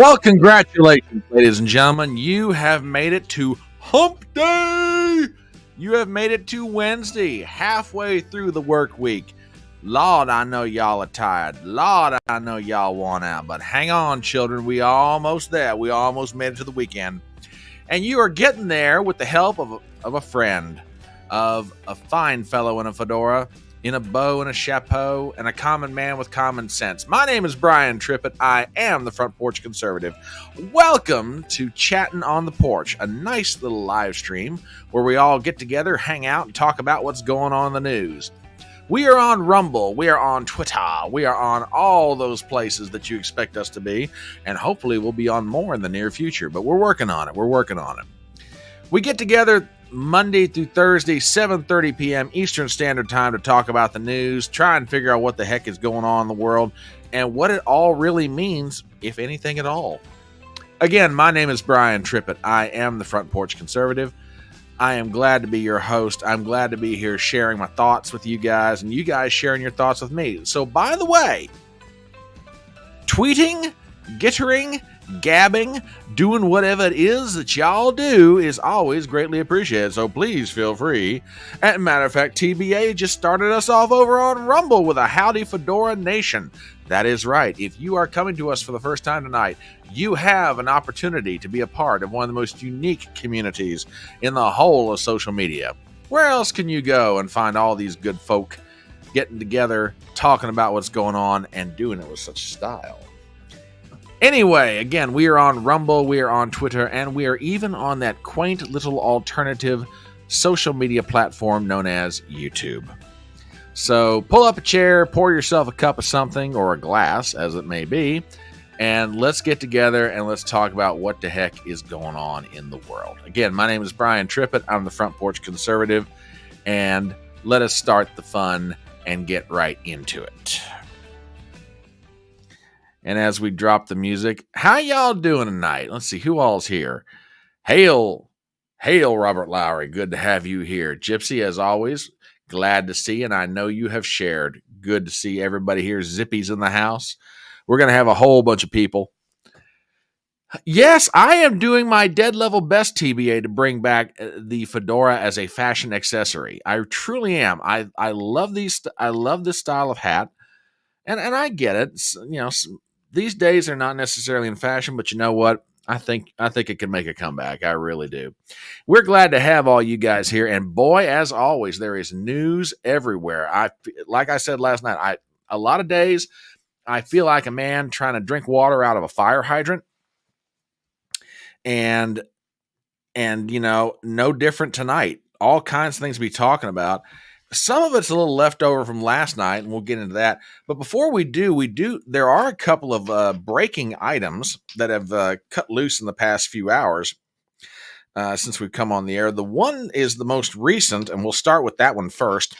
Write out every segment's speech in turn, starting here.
Well, congratulations, ladies and gentlemen. You have made it to Hump Day. You have made it to Wednesday, halfway through the work week. Lord, I know y'all are tired. Lord, I know y'all want out. But hang on, children. We are almost there. We almost made it to the weekend. And you are getting there with the help of a friend, of a fine fellow in a fedora, in a bow and a chapeau, and a common man with common sense. My name is Brian Trippett. I am the Front Porch Conservative. Welcome to Chattin on the Porch, a nice little live stream where we all get together, hang out, and talk about what's going on in the news. We are on Rumble, we are on Twitter, we are on all those places that you expect us to be, and hopefully we'll be on more in the near future, but we're working on it. We get together Monday through Thursday, 7:30 p.m. Eastern Standard Time to talk about the news, try and figure out what the heck is going on in the world, and what it all really means, if anything at all. Again, my name is Brian Trippett. I am the Front Porch Conservative. I am glad to be your host. I'm glad to be here sharing my thoughts with you guys, and you guys sharing your thoughts with me. So, by the way, tweeting, gittering, gabbing, doing whatever it is that y'all do is always greatly appreciated, so please feel free. As a matter of fact, TBA just started us off over on Rumble with a Howdy Fedora Nation. That is right. If you are coming to us for the first time tonight, you have an opportunity to be a part of one of the most unique communities in the whole of social media. Where else can you go and find all these good folk getting together, talking about what's going on, and doing it with such style? Anyway, again, we are on Rumble, we are on Twitter, and we are even on that quaint little alternative social media platform known as YouTube. So pull up a chair, pour yourself a cup of something, or a glass, as it may be, and let's get together and let's talk about what the heck is going on in the world. Again, my name is Brian Trippett. I'm the Front Porch Conservative, and let us start the fun and get right into it. And as we drop the music, how y'all doing tonight? Let's see, who all's here? Hail, Robert Lowry. Good to have you here. Gypsy, as always, glad to see you, and I know you have shared. Good to see everybody here. Zippy's in the house. We're going to have a whole bunch of people. Yes, I am doing my dead level best, TBA, to bring back the fedora as a fashion accessory. I truly am. I love these. I love this style of hat, and I get it. These days are not necessarily in fashion, but you know what? I think it can make a comeback. I really do. We're glad to have all you guys here, and boy, as always, there is news everywhere. Like I said last night, a lot of days I feel like a man trying to drink water out of a fire hydrant, and no different tonight. All kinds of things to be talking about. Some of it's a little leftover from last night, and we'll get into that. But before we do, there are a couple of breaking items that have cut loose in the past few hours since we've come on the air. The one is the most recent, and we'll start with that one first.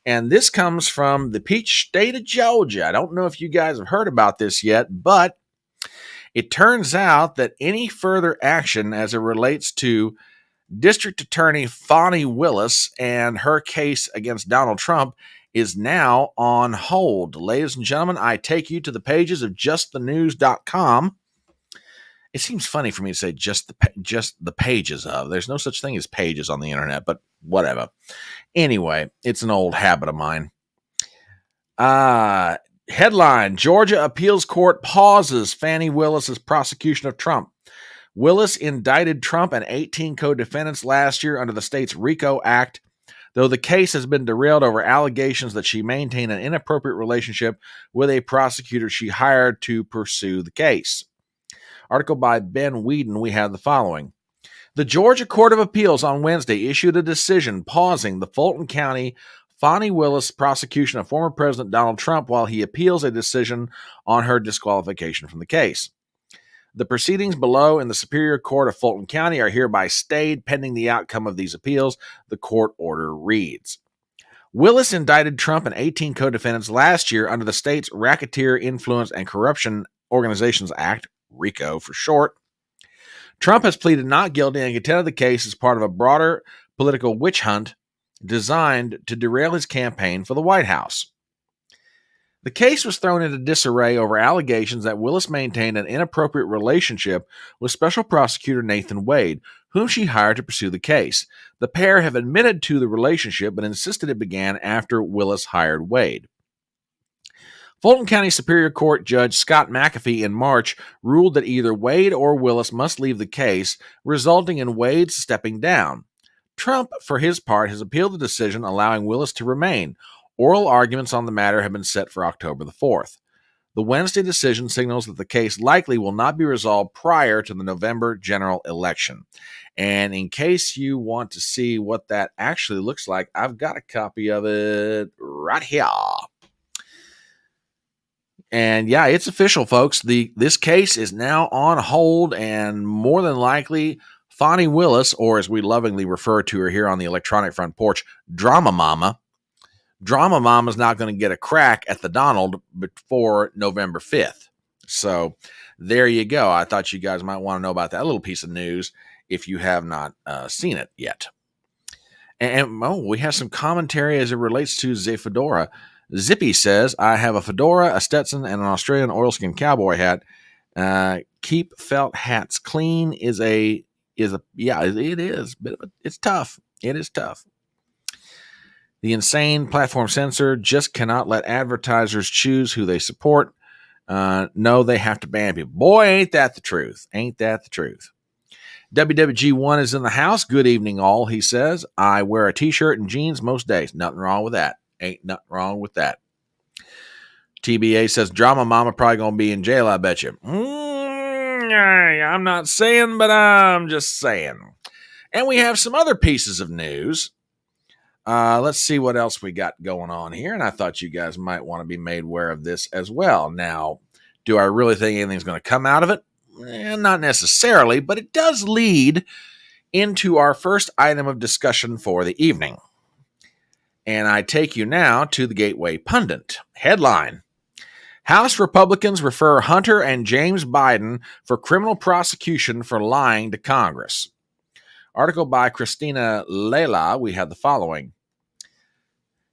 And this comes from the Peach State of Georgia. I don't know if you guys have heard about this yet, but it turns out that any further action as it relates to District Attorney Fani Willis and her case against Donald Trump is now on hold. Ladies and gentlemen, I take you to the pages of justthenews.com. It seems funny for me to say just the pages of. There's no such thing as pages on the internet, but whatever. Anyway, it's an old habit of mine. Headline: Georgia Appeals Court pauses Fani Willis's prosecution of Trump. Willis indicted Trump and 18 co-defendants last year under the state's RICO Act, though the case has been derailed over allegations that she maintained an inappropriate relationship with a prosecutor she hired to pursue the case. Article by Ben Whedon, we have the following. The Georgia Court of Appeals on Wednesday issued a decision pausing the Fulton County Fani Willis prosecution of former President Donald Trump while he appeals a decision on her disqualification from the case. The proceedings below in the Superior Court of Fulton County are hereby stayed pending the outcome of these appeals, the court order reads. Willis indicted Trump and 18 co-defendants last year under the state's Racketeer Influence and Corruption Organizations Act, RICO for short. Trump has pleaded not guilty and contended the case as part of a broader political witch hunt designed to derail his campaign for the White House. The case was thrown into disarray over allegations that Willis maintained an inappropriate relationship with Special Prosecutor Nathan Wade, whom she hired to pursue the case. The pair have admitted to the relationship but insisted it began after Willis hired Wade. Fulton County Superior Court Judge Scott McAfee in March ruled that either Wade or Willis must leave the case, resulting in Wade stepping down. Trump, for his part, has appealed the decision, allowing Willis to remain. Oral arguments on the matter have been set for October the 4th. The Wednesday decision signals that the case likely will not be resolved prior to the November general election. And in case you want to see what that actually looks like, I've got a copy of it right here. And yeah, it's official, folks. This case is now on hold, and more than likely, Fani Willis, or as we lovingly refer to her here on the electronic front porch, Drama Mama. Drama Mama's not going to get a crack at the Donald before November 5th. So there you go. I thought you guys might want to know about that little piece of news if you have not seen it yet. And we have some commentary as it relates to the fedora. Zippy says, I have a fedora, a Stetson, and an Australian oilskin cowboy hat. Keep felt hats clean it is, but it's tough. It is tough. The insane platform censor just cannot let advertisers choose who they support. No, they have to ban people. Boy, ain't that the truth. Ain't that the truth. WWG1 is in the house. Good evening, all, he says. I wear a t-shirt and jeans most days. Nothing wrong with that. Ain't nothing wrong with that. TBA says, Drama Mama probably going to be in jail, I bet you. I'm not saying, but I'm just saying. And we have some other pieces of news. Let's see what else we got going on here. And I thought you guys might want to be made aware of this as well. Now, do I really think anything's going to come out of it? Not necessarily, but it does lead into our first item of discussion for the evening. And I take you now to the Gateway Pundit. Headline: House Republicans refer Hunter and James Biden for criminal prosecution for lying to Congress. Article by Christina Lela. We have the following.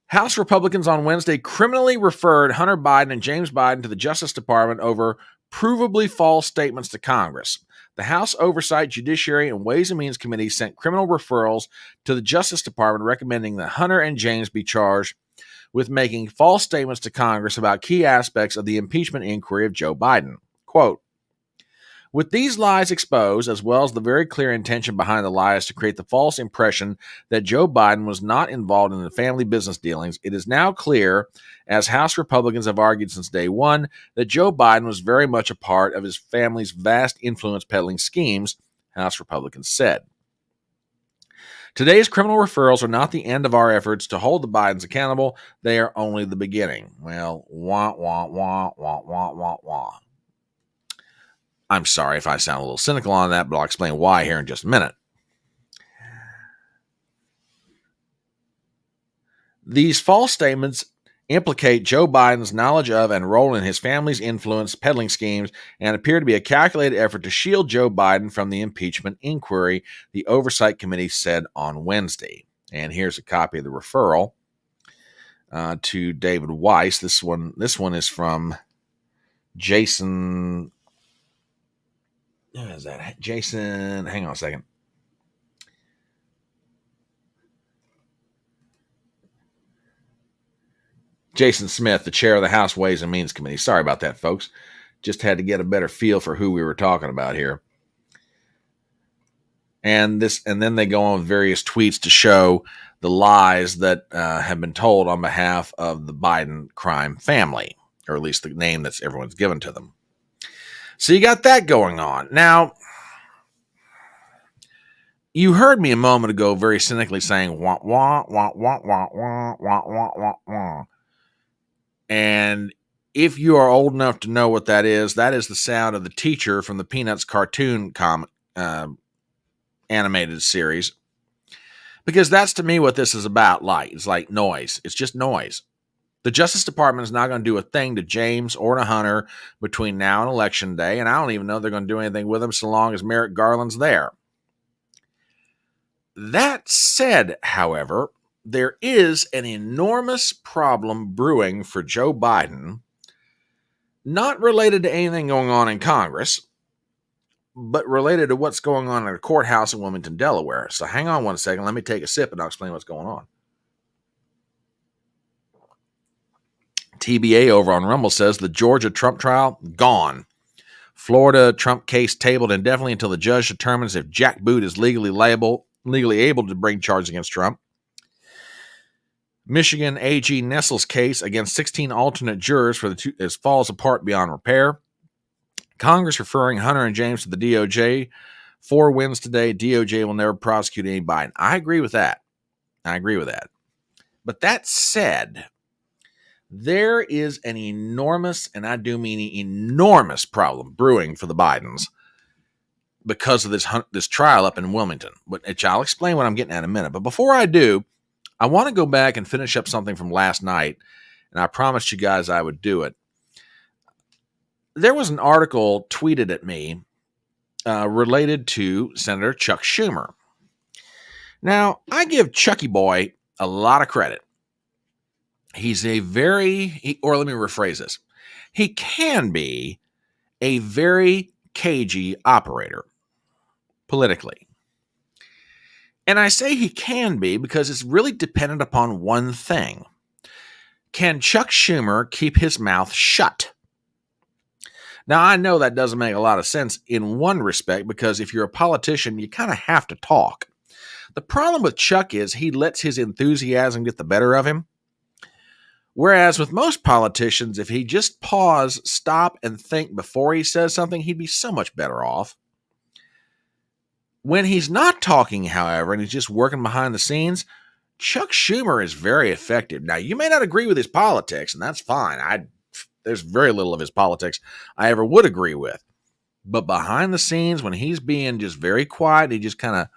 House Republicans on Wednesday criminally referred Hunter Biden and James Biden to the Justice Department over provably false statements to Congress. The House Oversight, Judiciary, and Ways and Means Committee sent criminal referrals to the Justice Department recommending that Hunter and James be charged with making false statements to Congress about key aspects of the impeachment inquiry of Joe Biden. Quote, with these lies exposed, as well as the very clear intention behind the lies to create the false impression that Joe Biden was not involved in the family business dealings, it is now clear, as House Republicans have argued since day one, that Joe Biden was very much a part of his family's vast influence peddling schemes, House Republicans said. Today's criminal referrals are not the end of our efforts to hold the Bidens accountable. They are only the beginning. Well, wah, wah, wah, wah, wah, wah, wah. I'm sorry if I sound a little cynical on that, but I'll explain why here in just a minute. These false statements implicate Joe Biden's knowledge of and role in his family's influence peddling schemes and appear to be a calculated effort to shield Joe Biden from the impeachment inquiry, the Oversight Committee said on Wednesday. And here's a copy of the referral to David Weiss. This one is from Jason. Who is that? Jason, hang on a second. Jason Smith, the chair of the House Ways and Means Committee. Sorry about that, folks. Just had to get a better feel for who we were talking about here. And then they go on with various tweets to show the lies that have been told on behalf of the Biden crime family, or at least the name that's everyone's given to them. So you got that going on. Now, you heard me a moment ago very cynically saying, wah, wah, wah, wah, wah, wah, wah, wah, wah, wah. And if you are old enough to know what that is the sound of the teacher from the Peanuts cartoon animated series. Because that's to me what this is about. It's like noise. It's just noise. The Justice Department is not going to do a thing to James or to Hunter between now and Election Day, and I don't even know they're going to do anything with him so long as Merrick Garland's there. That said, however, there is an enormous problem brewing for Joe Biden not related to anything going on in Congress, but related to what's going on in a courthouse in Wilmington, Delaware. So hang on one second. Let me take a sip and I'll explain what's going on. TBA over on Rumble says the Georgia Trump trial, gone. Florida Trump case tabled indefinitely until the judge determines if Jack Boot is legally able to bring charges against Trump. Michigan AG Nestle's case against 16 alternate jurors for the two is falls apart beyond repair. Congress referring Hunter and James to the DOJ. 4 wins today. DOJ will never prosecute any Biden. I agree with that. But that said, there is an enormous, and I do mean enormous, problem brewing for the Bidens because of this trial up in Wilmington. Which I'll explain what I'm getting at in a minute. But before I do, I want to go back and finish up something from last night, and I promised you guys I would do it. There was an article tweeted at me related to Senator Chuck Schumer. Now, I give Chucky Boy a lot of credit. He's let me rephrase this. He can be a very cagey operator politically. And I say he can be because it's really dependent upon one thing. Can Chuck Schumer keep his mouth shut? Now, I know that doesn't make a lot of sense in one respect because if you're a politician, you kind of have to talk. The problem with Chuck is he lets his enthusiasm get the better of him. Whereas with most politicians, if he just pause, stop, and think before he says something, he'd be so much better off. When he's not talking, however, and he's just working behind the scenes, Chuck Schumer is very effective. Now, you may not agree with his politics, and that's fine. There's very little of his politics I ever would agree with. But behind the scenes, when he's being just very quiet, he kind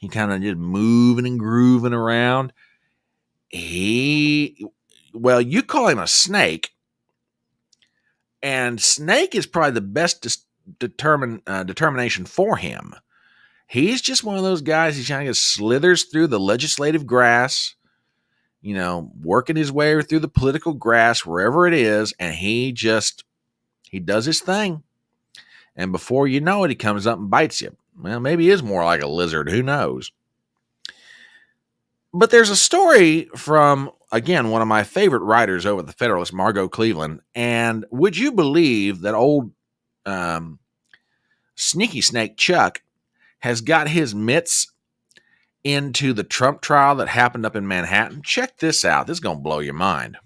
of just moving and grooving around. You call him a snake, and snake is probably the best determination for him. He's just one of those guys. He kind of slithers through the legislative grass, working his way through the political grass, wherever it is, and he does his thing. And before you know it, he comes up and bites you. Well, maybe he is more like a lizard. Who knows? But there's a story from, again, one of my favorite writers over at the Federalist, Margot Cleveland. And would you believe that old sneaky snake Chuck has got his mitts into the Trump trial that happened up in Manhattan? Check this out. This is going to blow your mind.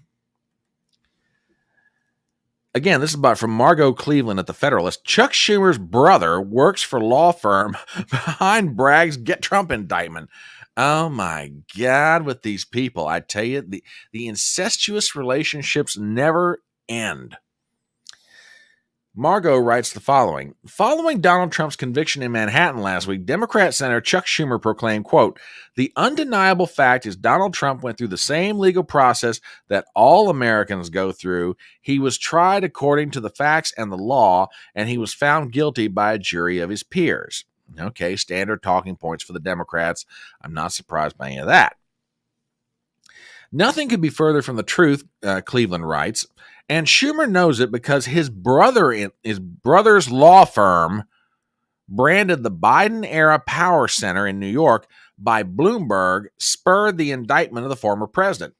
Again, this is from Margot Cleveland at the Federalist. Chuck Schumer's brother works for law firm behind Bragg's Get Trump indictment. Oh my God, with these people. I tell you, the incestuous relationships never end. Margot writes the following. Following Donald Trump's conviction in Manhattan last week, Democrat Senator Chuck Schumer proclaimed, quote, "The undeniable fact is Donald Trump went through the same legal process that all Americans go through. He was tried according to the facts and the law, and he was found guilty by a jury of his peers." Okay, standard talking points for the Democrats. I'm not surprised by any of that. Nothing could be further from the truth, Cleveland writes. And Schumer knows it because his brother's law firm branded the Biden-era Power Center in New York by Bloomberg spurred the indictment of the former president.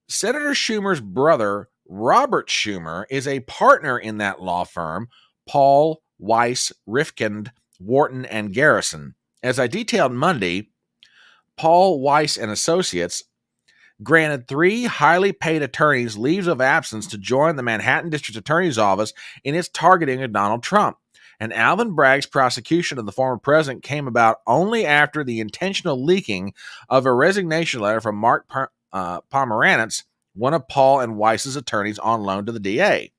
Senator Schumer's brother, Robert Schumer, is a partner in that law firm, Paul, Weiss, Rifkind, Wharton, and Garrison. As I detailed Monday, Paul, Weiss, and Associates granted 3 highly paid attorneys leaves of absence to join the Manhattan District Attorney's Office in its targeting of Donald Trump. And Alvin Bragg's prosecution of the former president came about only after the intentional leaking of a resignation letter from Mark Pomeranitz, one of Paul and Weiss's attorneys on loan to the DA.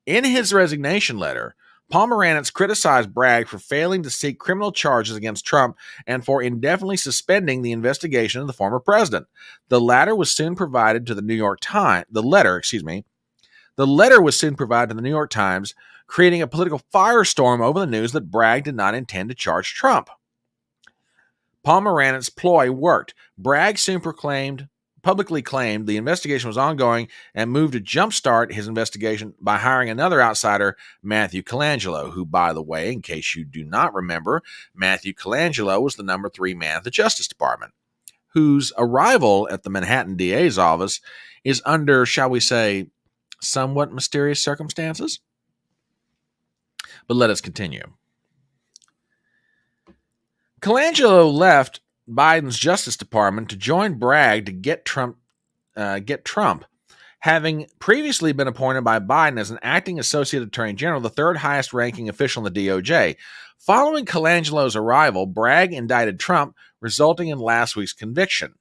In his resignation letter, Pomeranitz criticized Bragg for failing to seek criminal charges against Trump and for indefinitely suspending the investigation of the former president. The letter was soon provided to the New York Times, creating a political firestorm over the news that Bragg did not intend to charge Trump. Pomeranitz's ploy worked. Bragg soon proclaimed publicly claimed the investigation was ongoing and moved to jumpstart his investigation by hiring another outsider, Matthew Colangelo, who, by the way, in case you do not remember, Matthew Colangelo was the number 3 man at the Justice Department, whose arrival at the Manhattan DA's office is under, shall we say, somewhat mysterious circumstances. But let us continue. Colangelo left Biden's Justice Department to join Bragg to get Trump, having previously been appointed by Biden as an acting associate attorney general, the third highest ranking official in the DOJ. Following Colangelo's arrival, Bragg indicted Trump, resulting in last week's conviction.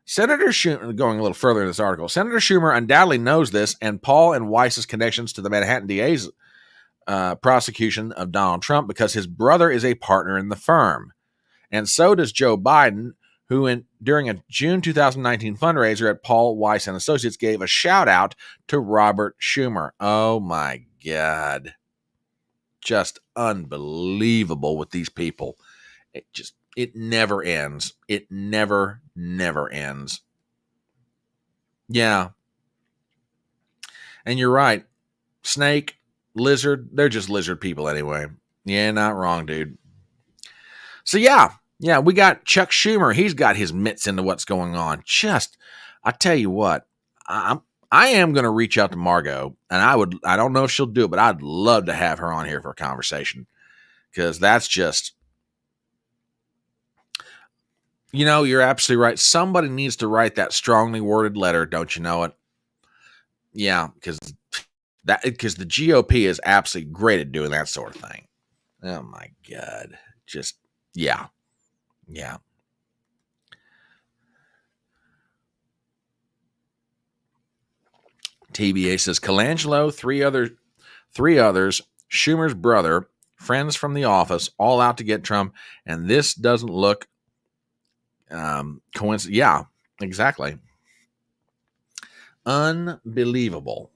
Senator Schumer, going a little further in this article, Senator Schumer undoubtedly knows this, and Paul and Weiss's connections to the Manhattan DA's prosecution of Donald Trump, because his brother is a partner in the firm. And so does Joe Biden, who during a June 2019 fundraiser at Paul Weiss and Associates gave a shout out to Robert Schumer. Oh my God. Just unbelievable with these people. It never ends. It never ends. Yeah. And you're right. Snake, lizard, they're just lizard people anyway. Yeah, not wrong, dude. So yeah, we got Chuck Schumer. He's got his mitts into what's going on. I tell you what, I am going to reach out to Margot, and I don't know if she'll do it, but I'd love to have her on here for a conversation, because that's just, you're absolutely right. Somebody needs to write that strongly worded letter. Don't you know it? Yeah, because the GOP is absolutely great at doing that sort of thing. Oh my God. Just, yeah. TBA says Colangelo, three others, Schumer's brother, friends from the office, all out to get Trump, and this doesn't look coincidence. Yeah, exactly. Unbelievable.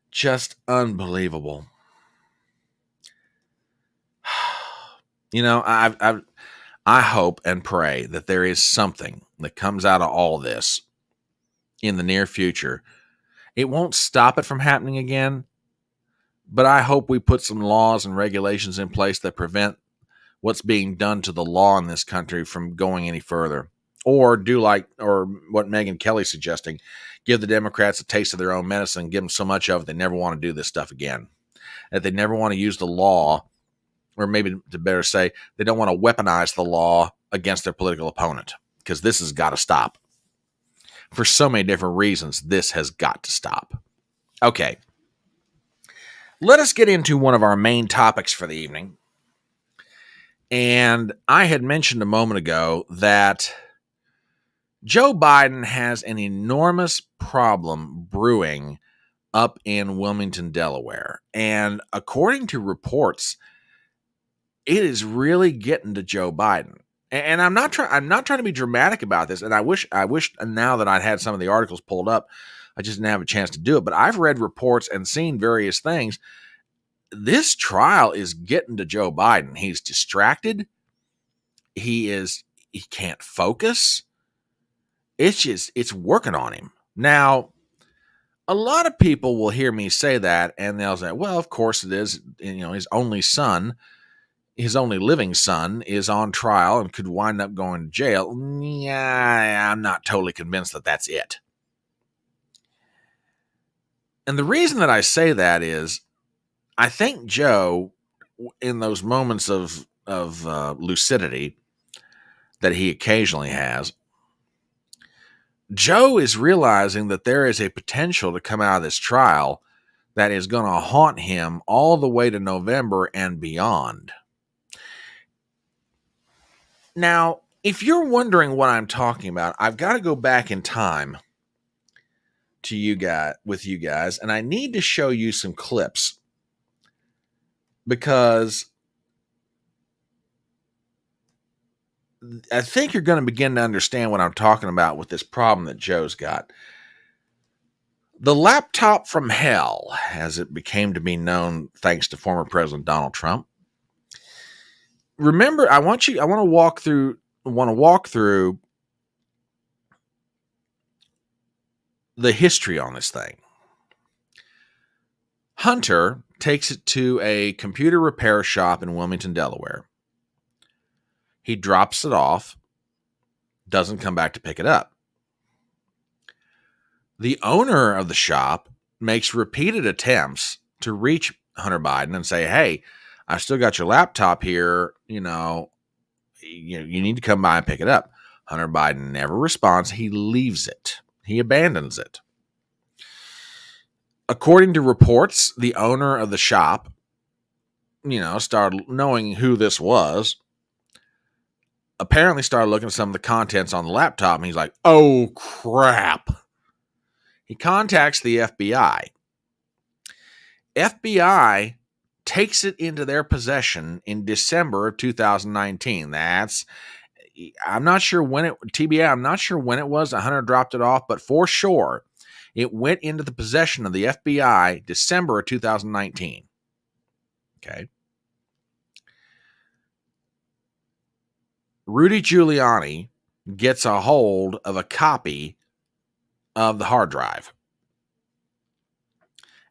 Just unbelievable. I hope and pray that there is something that comes out of all this in the near future. It won't stop it from happening again, but I hope we put some laws and regulations in place that prevent what's being done to the law in this country from going any further. Or what Megyn Kelly's suggesting, give the Democrats a taste of their own medicine, give them so much of it they never want to do this stuff again. That they never want to use the law, or maybe to better say, they don't want to weaponize the law against their political opponent, because this has got to stop. For so many different reasons, this has got to stop. Okay. Let us get into one of our main topics for the evening. And I had mentioned a moment ago that Joe Biden has an enormous problem brewing up in Wilmington, Delaware. And according to reports, it is really getting to Joe Biden. And I'm not trying to be dramatic about this. And I wish now that I'd had some of the articles pulled up, I just didn't have a chance to do it. But I've read reports and seen various things. This trial is getting to Joe Biden. He's distracted. He can't focus. It's working on him. Now, a lot of people will hear me say that, and they'll say, well, of course it is. His only living son is on trial and could wind up going to jail. Yeah, I'm not totally convinced that that's it. And the reason that I say that is, I think Joe, in those moments of lucidity that he occasionally has, Joe is realizing that there is a potential to come out of this trial that is going to haunt him all the way to November and beyond. Now, if you're wondering what I'm talking about, I've got to go back in time with you guys, and I need to show you some clips, because I think you're going to begin to understand what I'm talking about with this problem that Joe's got. The laptop from hell, as it became to be known thanks to former President Donald Trump. Remember, I want to walk through want to walk through the history on this thing. Hunter takes it to a computer repair shop in Wilmington, Delaware. He drops it off, doesn't come back to pick it up. The owner of the shop makes repeated attempts to reach Hunter Biden and say, hey, I've still got your laptop here. You need to come by and pick it up. Hunter Biden never responds. He leaves it. He abandons it. According to reports, the owner of the shop, started knowing who this was, apparently started looking at some of the contents on the laptop, and he's like, oh, crap. He contacts the FBI. FBI takes it into their possession in December of 2019. I'm not sure when it was Hunter dropped it off, but for sure, it went into the possession of the FBI December of 2019. Okay. Rudy Giuliani gets a hold of a copy of the hard drive.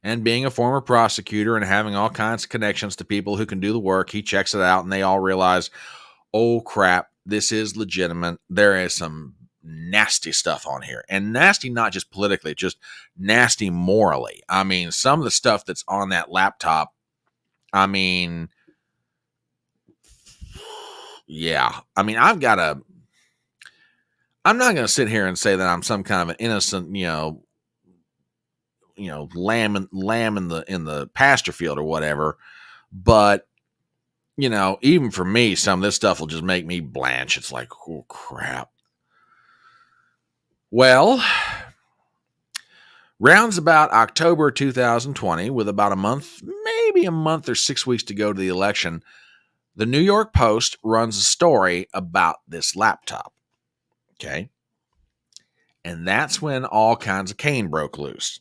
And being a former prosecutor and having all kinds of connections to people who can do the work, he checks it out and they all realize, oh crap, this is legitimate. There is some nasty stuff on here. And nasty not just politically, just nasty morally. I mean, some of the stuff that's on that laptop, I mean, yeah. I mean, I'm not going to sit here and say that I'm some kind of an innocent, lamb in the pasture field or whatever. But, even for me, some of this stuff will just make me blanch. It's like, oh crap. Well, rounds about October 2020, with about maybe a month or 6 weeks to go to the election, the New York Post runs a story about this laptop. Okay. And that's when all kinds of cane broke loose.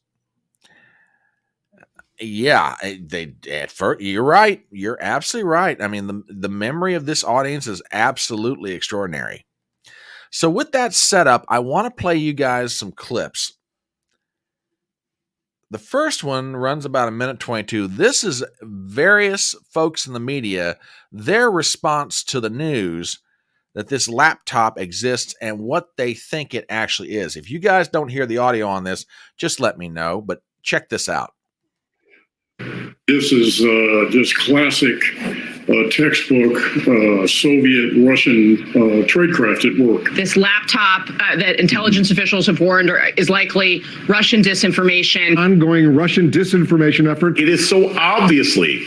Yeah, you're right. You're absolutely right. I mean, the memory of this audience is absolutely extraordinary. So with that setup, I want to play you guys some clips. The first one runs about 1:22. This is various folks in the media, their response to the news that this laptop exists and what they think it actually is. If you guys don't hear the audio on this, just let me know, but check this out. This is just classic textbook Soviet-Russian tradecraft at work. This laptop that intelligence officials have warned is likely Russian disinformation. Ongoing Russian disinformation effort. It is so obviously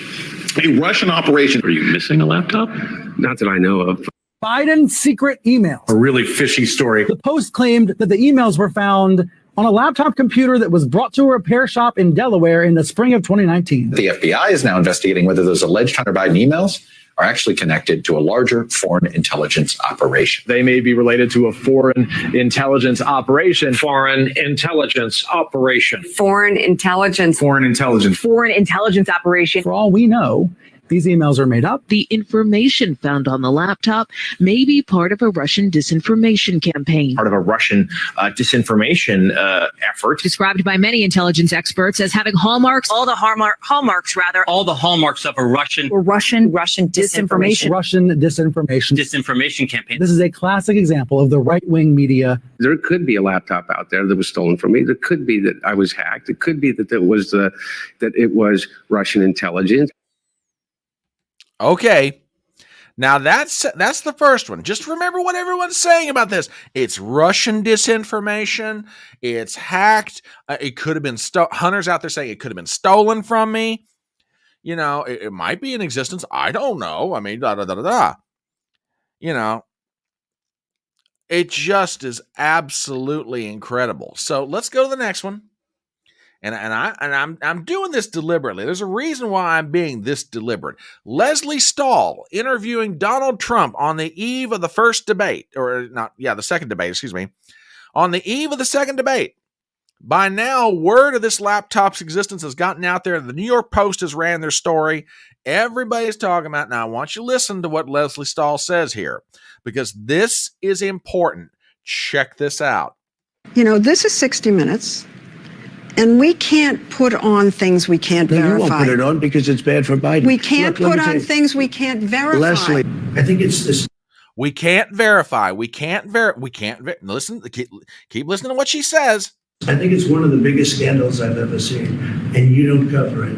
a Russian operation. Are you missing a laptop? Not that I know of. Biden's secret emails. A really fishy story. The Post claimed that the emails were found on a laptop computer that was brought to a repair shop in Delaware in the spring of 2019. The FBI is now investigating whether those alleged Hunter Biden emails are actually connected to a larger foreign intelligence operation. They may be related to a foreign intelligence operation. Foreign intelligence operation. Foreign intelligence. Foreign intelligence. Foreign intelligence operation. For all we know, these emails are made up. The information found on the laptop may be part of a Russian disinformation campaign. Part of a Russian disinformation effort. Described by many intelligence experts as having hallmarks. All the hallmarks, All the hallmarks of a Russian disinformation. Russian disinformation campaign. This is a classic example of the right-wing media. There could be a laptop out there that was stolen from me. There could be that I was hacked. It could be that it was Russian intelligence. Okay. Now that's the first one. Just remember what everyone's saying about this. It's Russian disinformation. It's hacked. It could have been Hunter's out there saying it could have been stolen from me. It might be in existence. I don't know. I mean, it just is absolutely incredible. So let's go to the next one. And I'm doing this deliberately. There's a reason why I'm being this deliberate. Leslie Stahl interviewing Donald Trump on the eve of the first debate, the second debate, excuse me. On the eve of the second debate, By now, word of this laptop's existence has gotten out there. The New York Post has ran their story. Everybody's talking about it. Now, I want you to listen to what Leslie Stahl says here, because this is important. Check this out. You know, this is 60 Minutes, and we can't put on things we can't verify. You won't put it on because it's bad for Biden. We can't put on things we can't verify. Leslie, I think it's this. We can't verify. Listen, keep listening to what she says. I think it's one of the biggest scandals I've ever seen, and you don't cover it.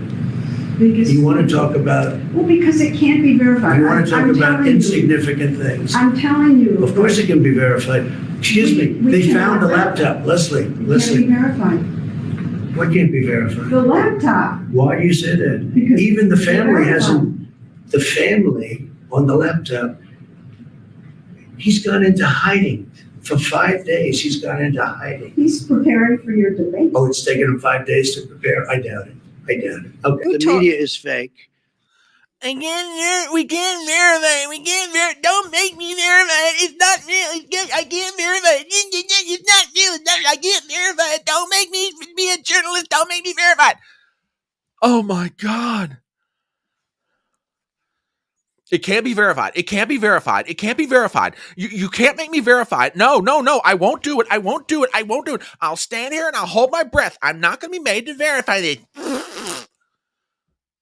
Because you want to talk about... Well, because it can't be verified. You want to talk about insignificant things. I'm telling you. Of course it can be verified. Excuse me, they found the laptop. Leslie. Can't be verified. What can't be verified? The laptop. Why do you say that? Because even the family hasn't... The family on the laptop, he's gone into hiding. For 5 days, he's gone into hiding. He's preparing for your debate. Oh, it's taken him 5 days to prepare? I doubt it. Okay. The media is fake. We can't verify. Don't make me verify. It's not real. I can't verify. It's not real. I can't verify it. Don't make me be a journalist. Don't make me verify it. Oh my God. It can't be verified. It can't be verified. It can't be verified. You can't make me verify it. No. I won't do it. I won't do it. I'll stand here and I'll hold my breath. I'm not going to be made to verify this.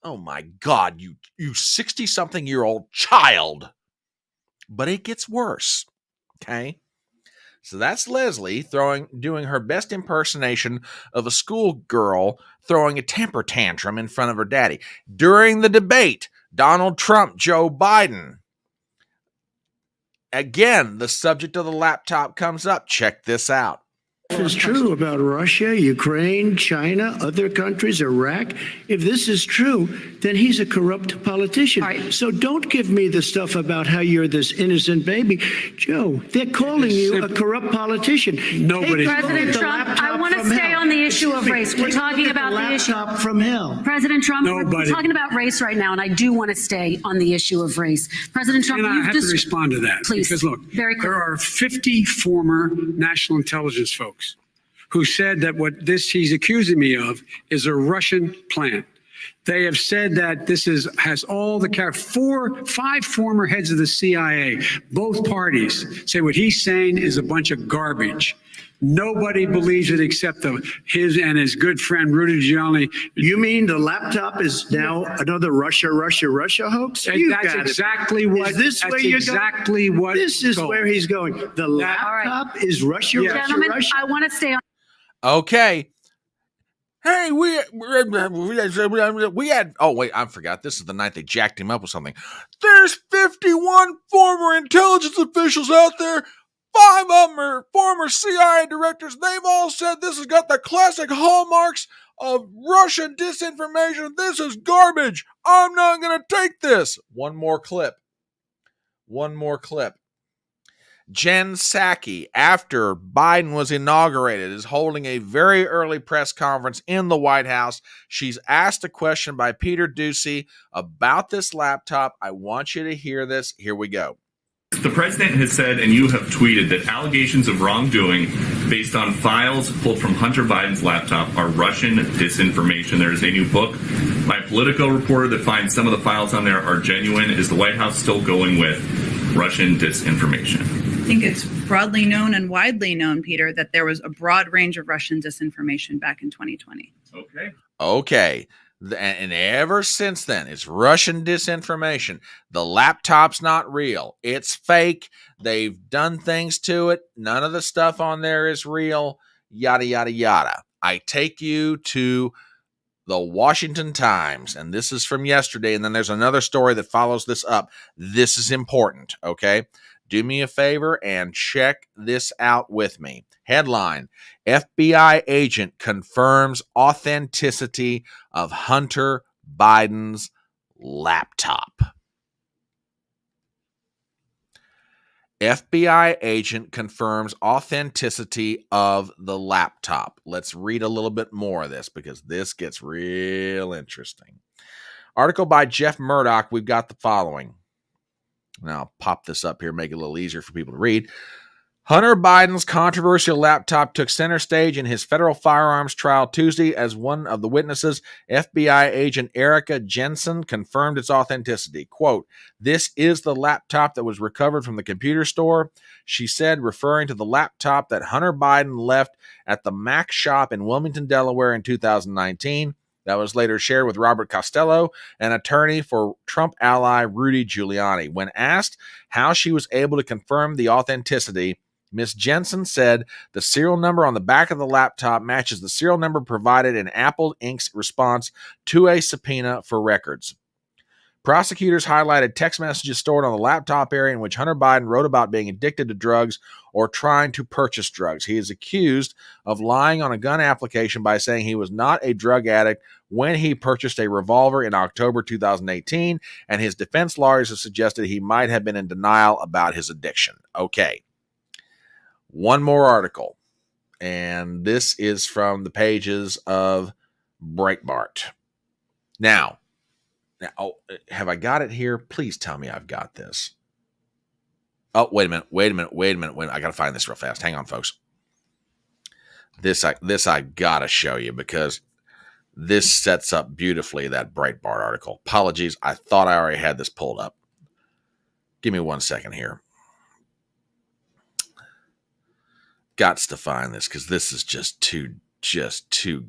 Oh my God, you 60-something-year-old child. But it gets worse. Okay? So that's Leslie doing her best impersonation of a schoolgirl throwing a temper tantrum in front of her daddy. During the debate, Donald Trump, Joe Biden. Again, the subject of the laptop comes up. Check this out. This is true about Russia, Ukraine, China, other countries, Iraq. If this is true, then he's a corrupt politician. Right. So don't give me the stuff about how you're this innocent baby. Joe, they're calling you a corrupt politician. Nobody's President Trump, I want to stay on the issue of race. We're talking about the issue from hell. President Trump, we're talking about race right now, and I do want to stay on the issue of race. President Trump, I have to respond to that. Please, because look, very quick. There are 50 former national intelligence folks who said that what he's accusing me of is a Russian plan. They have said that this has all the 5 former heads of the CIA, both parties say what he's saying is a bunch of garbage. Nobody believes it except his and his good friend Rudy Giuliani. You mean the laptop is now another Russia hoax? That's exactly what. Is this where you're going? This is where he's going. The laptop is Russia. Gentlemen, I want to stay on. Okay. Hey, we had. Oh wait, I forgot. This is the night they jacked him up with something. There's 51 former intelligence officials out there. 5 of them are former CIA directors. They've all said this has got the classic hallmarks of Russian disinformation. This is garbage. I'm not going to take this. One more clip. Jen Psaki, after Biden was inaugurated, is holding a very early press conference in the White House. She's asked a question by Peter Doocy about this laptop. I want you to hear this. Here we go. The president has said, and you have tweeted, that allegations of wrongdoing based on files pulled from Hunter Biden's laptop are Russian disinformation. There is a new book by a Politico reporter that finds some of the files on there are genuine. Is the White House still going with Russian disinformation? I think it's broadly known and widely known, Peter, that there was a broad range of Russian disinformation back in 2020. Okay. And ever since then, it's Russian disinformation. The laptop's not real. It's fake. They've done things to it. None of the stuff on there is real. Yada, yada, yada. I take you to the Washington Times, and this is from yesterday, and then there's another story that follows this up. This is important, okay? Do me a favor and check this out with me. Headline: FBI agent confirms authenticity of Hunter Biden's laptop. FBI agent confirms authenticity of the laptop. Let's read a little bit more of this because this gets real interesting. Article by Jeff Murdoch. We've got the following. Now, I'll pop this up here, make it a little easier for people to read. Hunter Biden's controversial laptop took center stage in his federal firearms trial Tuesday as one of the witnesses, FBI agent Erica Jensen, confirmed its authenticity. Quote, "This is the laptop that was recovered from the computer store," she said, referring to the laptop that Hunter Biden left at the Mac shop in Wilmington, Delaware in 2019. That was later shared with Robert Costello, an attorney for Trump ally Rudy Giuliani. When asked how she was able to confirm the authenticity, Ms. Jensen said the serial number on the back of the laptop matches the serial number provided in Apple Inc.'s response to a subpoena for records. Prosecutors highlighted text messages stored on the laptop area in which Hunter Biden wrote about being addicted to drugs or trying to purchase drugs. He is accused of lying on a gun application by saying he was not a drug addict when he purchased a revolver in October 2018, and his defense lawyers have suggested he might have been in denial about his addiction. Okay. One more article, and this is from the pages of Breitbart. Now, have I got it here? Please tell me I've got this. Oh, wait a minute. I got to find this real fast. Hang on, folks. This I got to show you because this sets up beautifully that Breitbart article. Apologies. I thought I already had this pulled up. Give me 1 second here. Gots to find this because this is just too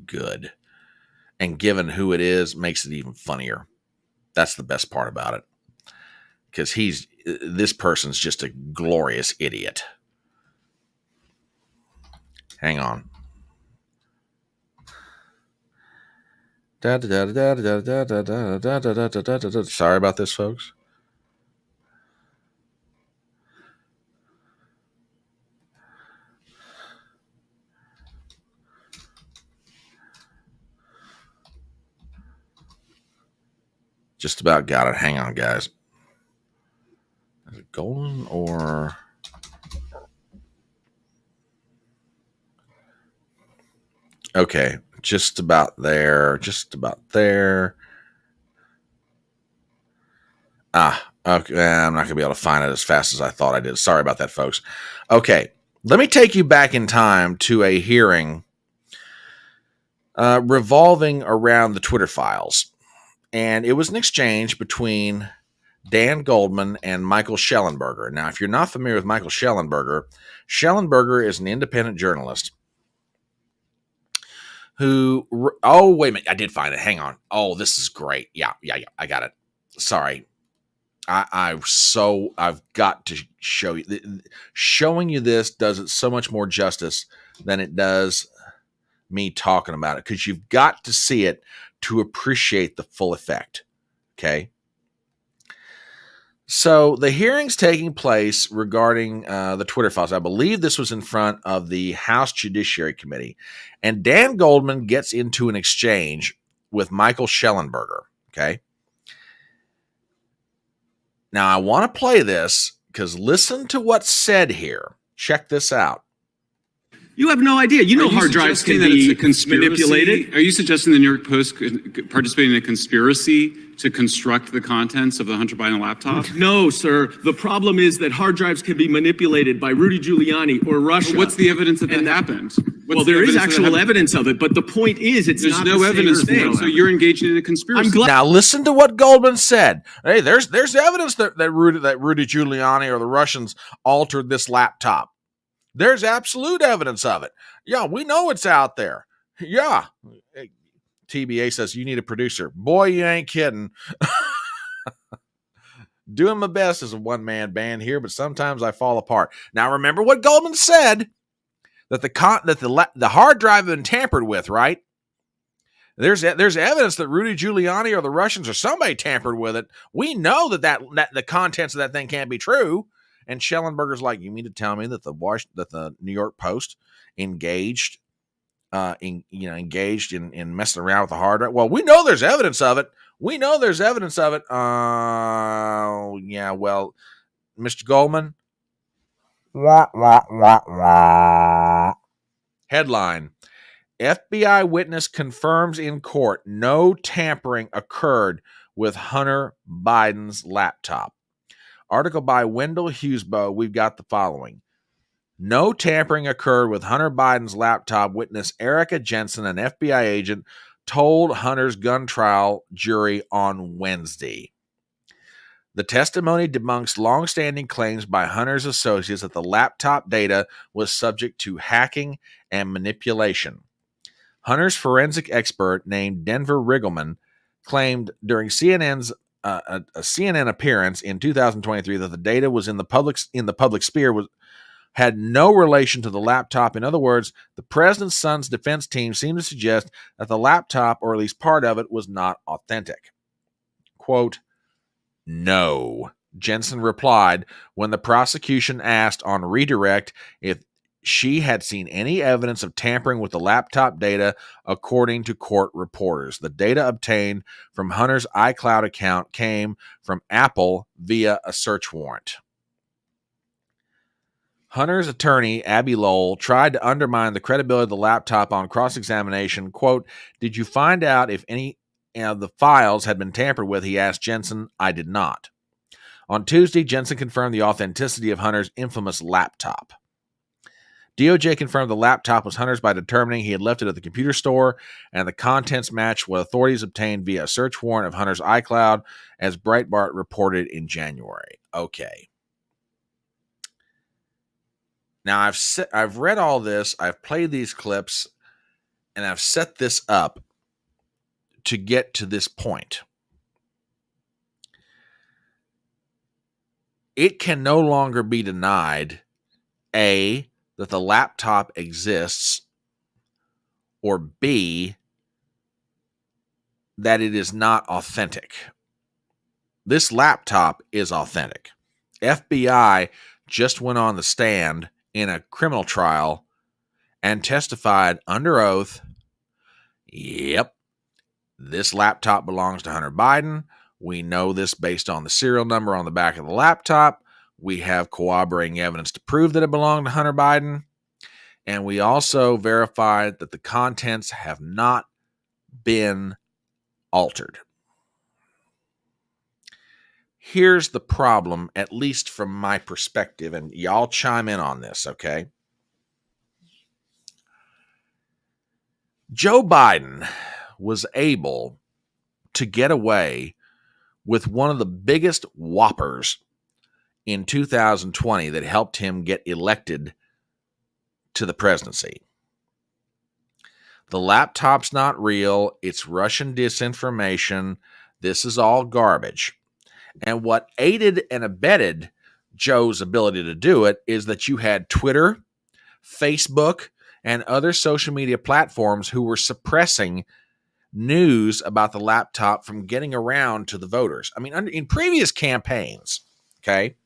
good. And given who it is, makes it even funnier. That's the best part about it. Because this person's just a glorious idiot. Hang on. Sorry about this, folks. Just about got it. Hang on, guys. Is it golden or... Okay, just about there. Okay, I'm not going to be able to find it as fast as I thought I did. Sorry about that, folks. Okay, let me take you back in time to a hearing revolving around the Twitter files. And it was an exchange between Dan Goldman and Michael Schellenberger. Now, if you're not familiar with Michael Schellenberger, Schellenberger is an independent journalist who... Oh, wait a minute. I did find it. Hang on. Oh, this is great. Yeah. I got it. Sorry. I've got to show you. Showing you this does it so much more justice than it does me talking about it, because you've got to see it to appreciate the full effect. Okay. So the hearing's taking place regarding the Twitter files. I believe this was in front of the House Judiciary Committee. And Dan Goldman gets into an exchange with Michael Schellenberger. Okay. Now I want to play this because listen to what's said here. Check this out. You have no idea. You know hard drives can be manipulated. Are you suggesting the New York Post could participate in a conspiracy to construct the contents of the Hunter Biden laptop? No, sir. The problem is that hard drives can be manipulated by Rudy Giuliani or Russia. What's the evidence that happened? Well, there is actual evidence of it, but the point is it's not the evidence same for it. So you're engaged in a conspiracy. Now listen to what Goldman said. Hey, there's evidence that Rudy Giuliani or the Russians altered this laptop. There's absolute evidence of it. Yeah, we know it's out there. Yeah. TBA says, you need a producer. Boy, you ain't kidding. Doing my best as a one-man band here, but sometimes I fall apart. Now, remember what Goldman said, that the hard drive had been tampered with, right? There's evidence that Rudy Giuliani or the Russians or somebody tampered with it. We know that the contents of that thing can't be true. And Schellenberger's like, you mean to tell me that the New York Post engaged in messing around with the hard drive? Well, we know there's evidence of it. Yeah. Well, Mr. Goldman. Headline: FBI witness confirms in court no tampering occurred with Hunter Biden's laptop. Article by Wendell Hughesbow. We've got the following. No tampering occurred with Hunter Biden's laptop, witness Erica Jensen, an FBI agent, told Hunter's gun trial jury on Wednesday. The testimony debunks longstanding claims by Hunter's associates that the laptop data was subject to hacking and manipulation. Hunter's forensic expert named Denver Riggleman claimed during CNN's a CNN appearance in 2023 that the data was in the public sphere had no relation to the laptop. In other words, the president's son's defense team seemed to suggest that the laptop, or at least part of it, was not authentic. Quote, "No," Jensen replied when the prosecution asked on redirect if she had seen any evidence of tampering with the laptop data, according to court reporters. The data obtained from Hunter's iCloud account came from Apple via a search warrant. Hunter's attorney, Abby Lowell, tried to undermine the credibility of the laptop on cross-examination. Quote, "Did you find out if any of the files had been tampered with?" He asked Jensen. "I did not." On Tuesday, Jensen confirmed the authenticity of Hunter's infamous laptop. DOJ confirmed the laptop was Hunter's by determining he had left it at the computer store, and the contents matched what authorities obtained via a search warrant of Hunter's iCloud, as Breitbart reported in January. Okay. Now, I've read all this, I've played these clips, and I've set this up to get to this point. It can no longer be denied, A, that the laptop exists, or B, that it is not authentic. This laptop is authentic. FBI just went on the stand in a criminal trial and testified under oath, yep, this laptop belongs to Hunter Biden. We know this based on the serial number on the back of the laptop. We have corroborating evidence to prove that it belonged to Hunter Biden. And we also verified that the contents have not been altered. Here's the problem, at least from my perspective, and y'all chime in on this, okay? Joe Biden was able to get away with one of the biggest whoppers in 2020 that helped him get elected to the presidency. The laptop's not real. It's Russian disinformation. This is all garbage. And what aided and abetted Joe's ability to do it is that you had Twitter, Facebook, and other social media platforms who were suppressing news about the laptop from getting around to the voters. I mean, in previous campaigns, okay,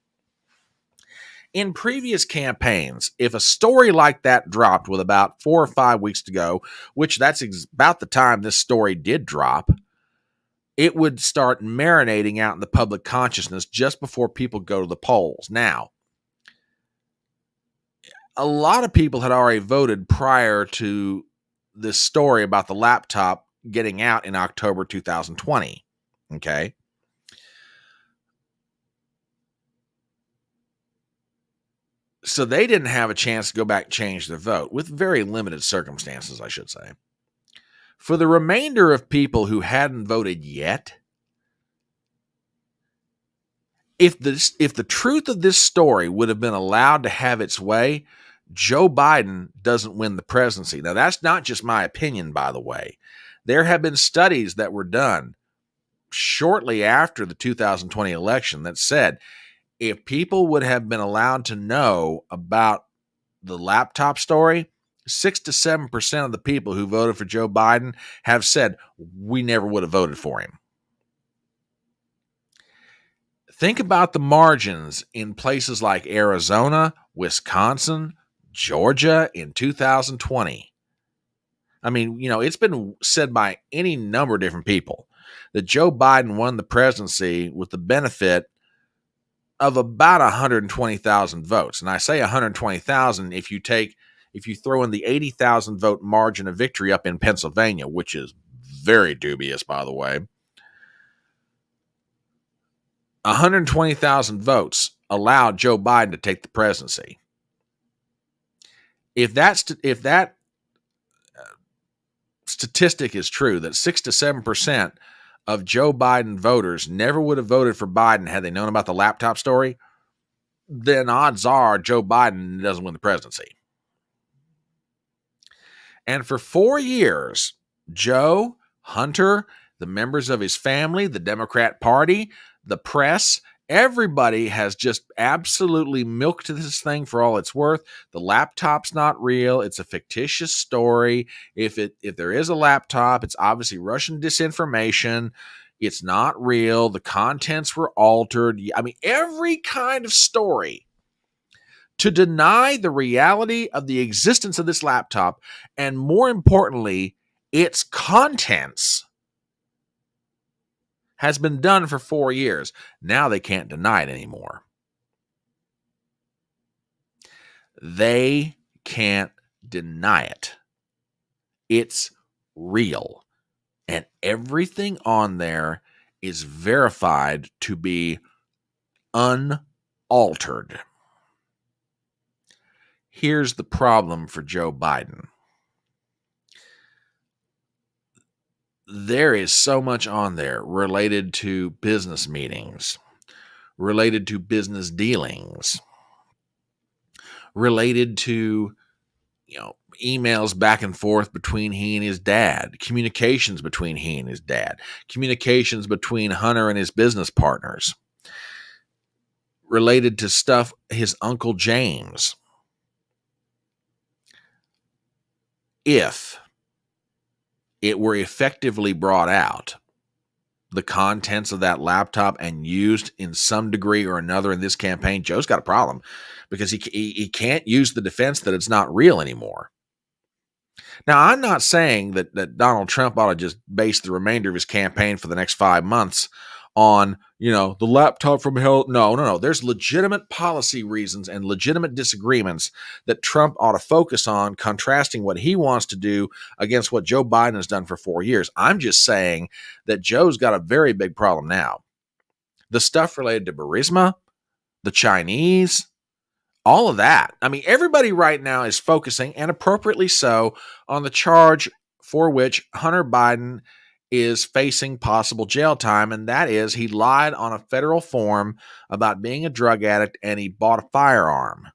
in previous campaigns, if a story like that dropped with about 4 or 5 weeks to go, which that's about the time this story did drop, it would start marinating out in the public consciousness just before people go to the polls. Now, a lot of people had already voted prior to this story about the laptop getting out in October 2020. Okay. So they didn't have a chance to go back and change their vote, with very limited circumstances, I should say. For the remainder of people who hadn't voted yet, if the truth of this story would have been allowed to have its way, Joe Biden doesn't win the presidency. Now, that's not just my opinion, by the way. There have been studies that were done shortly after the 2020 election that said if people would have been allowed to know about the laptop story, 6 to 7% of the people who voted for Joe Biden have said, we never would have voted for him. Think about the margins in places like Arizona, Wisconsin, Georgia in 2020. I mean, you know, it's been said by any number of different people that Joe Biden won the presidency with the benefit of about 120,000 votes. And I say 120,000 if you throw in the 80,000 vote margin of victory up in Pennsylvania, which is very dubious, by the way. 120,000 votes allowed Joe Biden to take the presidency. if that statistic is true, that 6 to 7% of Joe Biden voters never would have voted for Biden had they known about the laptop story, then odds are Joe Biden doesn't win the presidency. And for 4 years, Joe, Hunter, the members of his family, the Democrat Party, the press, everybody has just absolutely milked this thing for all it's worth. The laptop's not real. It's a fictitious story. If there is a laptop, it's obviously Russian disinformation. It's not real. The contents were altered. I mean, every kind of story to deny the reality of the existence of this laptop, and more importantly, its contents, has been done for 4 years. Now they can't deny it anymore. They can't deny it. It's real. And everything on there is verified to be unaltered. Here's the problem for Joe Biden. There is so much on there related to business meetings, related to business dealings, related to, emails back and forth between he and his dad, communications between he and his dad, communications between Hunter and his business partners, related to stuff his Uncle James. If it were effectively brought out, the contents of that laptop, and used in some degree or another in this campaign, Joe's got a problem, because he can't use the defense that it's not real anymore. Now, I'm not saying that Donald Trump ought to just base the remainder of his campaign for the next 5 months on, the laptop from hell. No. There's legitimate policy reasons and legitimate disagreements that Trump ought to focus on, contrasting what he wants to do against what Joe Biden has done for 4 years. I'm just saying that Joe's got a very big problem now. The stuff related to Burisma, the Chinese, all of that. I mean, everybody right now is focusing, and appropriately so, on the charge for which Hunter Biden is facing possible jail time, and that is he lied on a federal form about being a drug addict and he bought a firearm.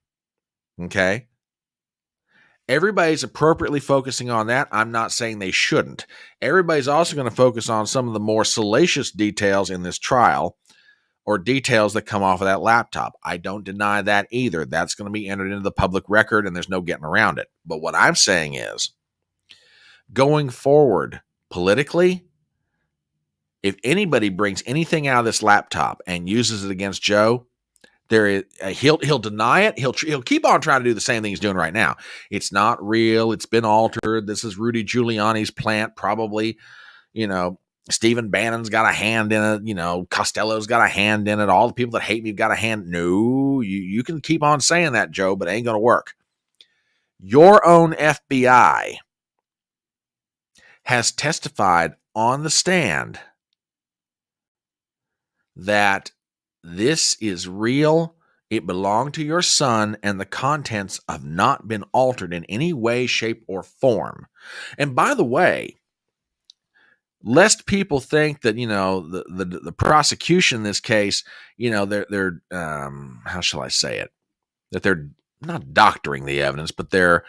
Okay? Everybody's appropriately focusing on that. I'm not saying they shouldn't. Everybody's also going to focus on some of the more salacious details in this trial, or details that come off of that laptop. I don't deny that either. That's going to be entered into the public record, and there's no getting around it. But what I'm saying is, going forward politically, if anybody brings anything out of this laptop and uses it against Joe, he'll deny it. He'll keep on trying to do the same thing he's doing right now. It's not real. It's been altered. This is Rudy Giuliani's plant, probably. Stephen Bannon's got a hand in it. Costello's got a hand in it. All the people that hate me have got a hand. No, you can keep on saying that, Joe, but it ain't going to work. Your own FBI has testified on the stand that this is real. It belonged to your son, and the contents have not been altered in any way, shape, or form. And by the way, lest people think that, the prosecution in this case, they're how shall I say it? That they're not doctoring the evidence, but they're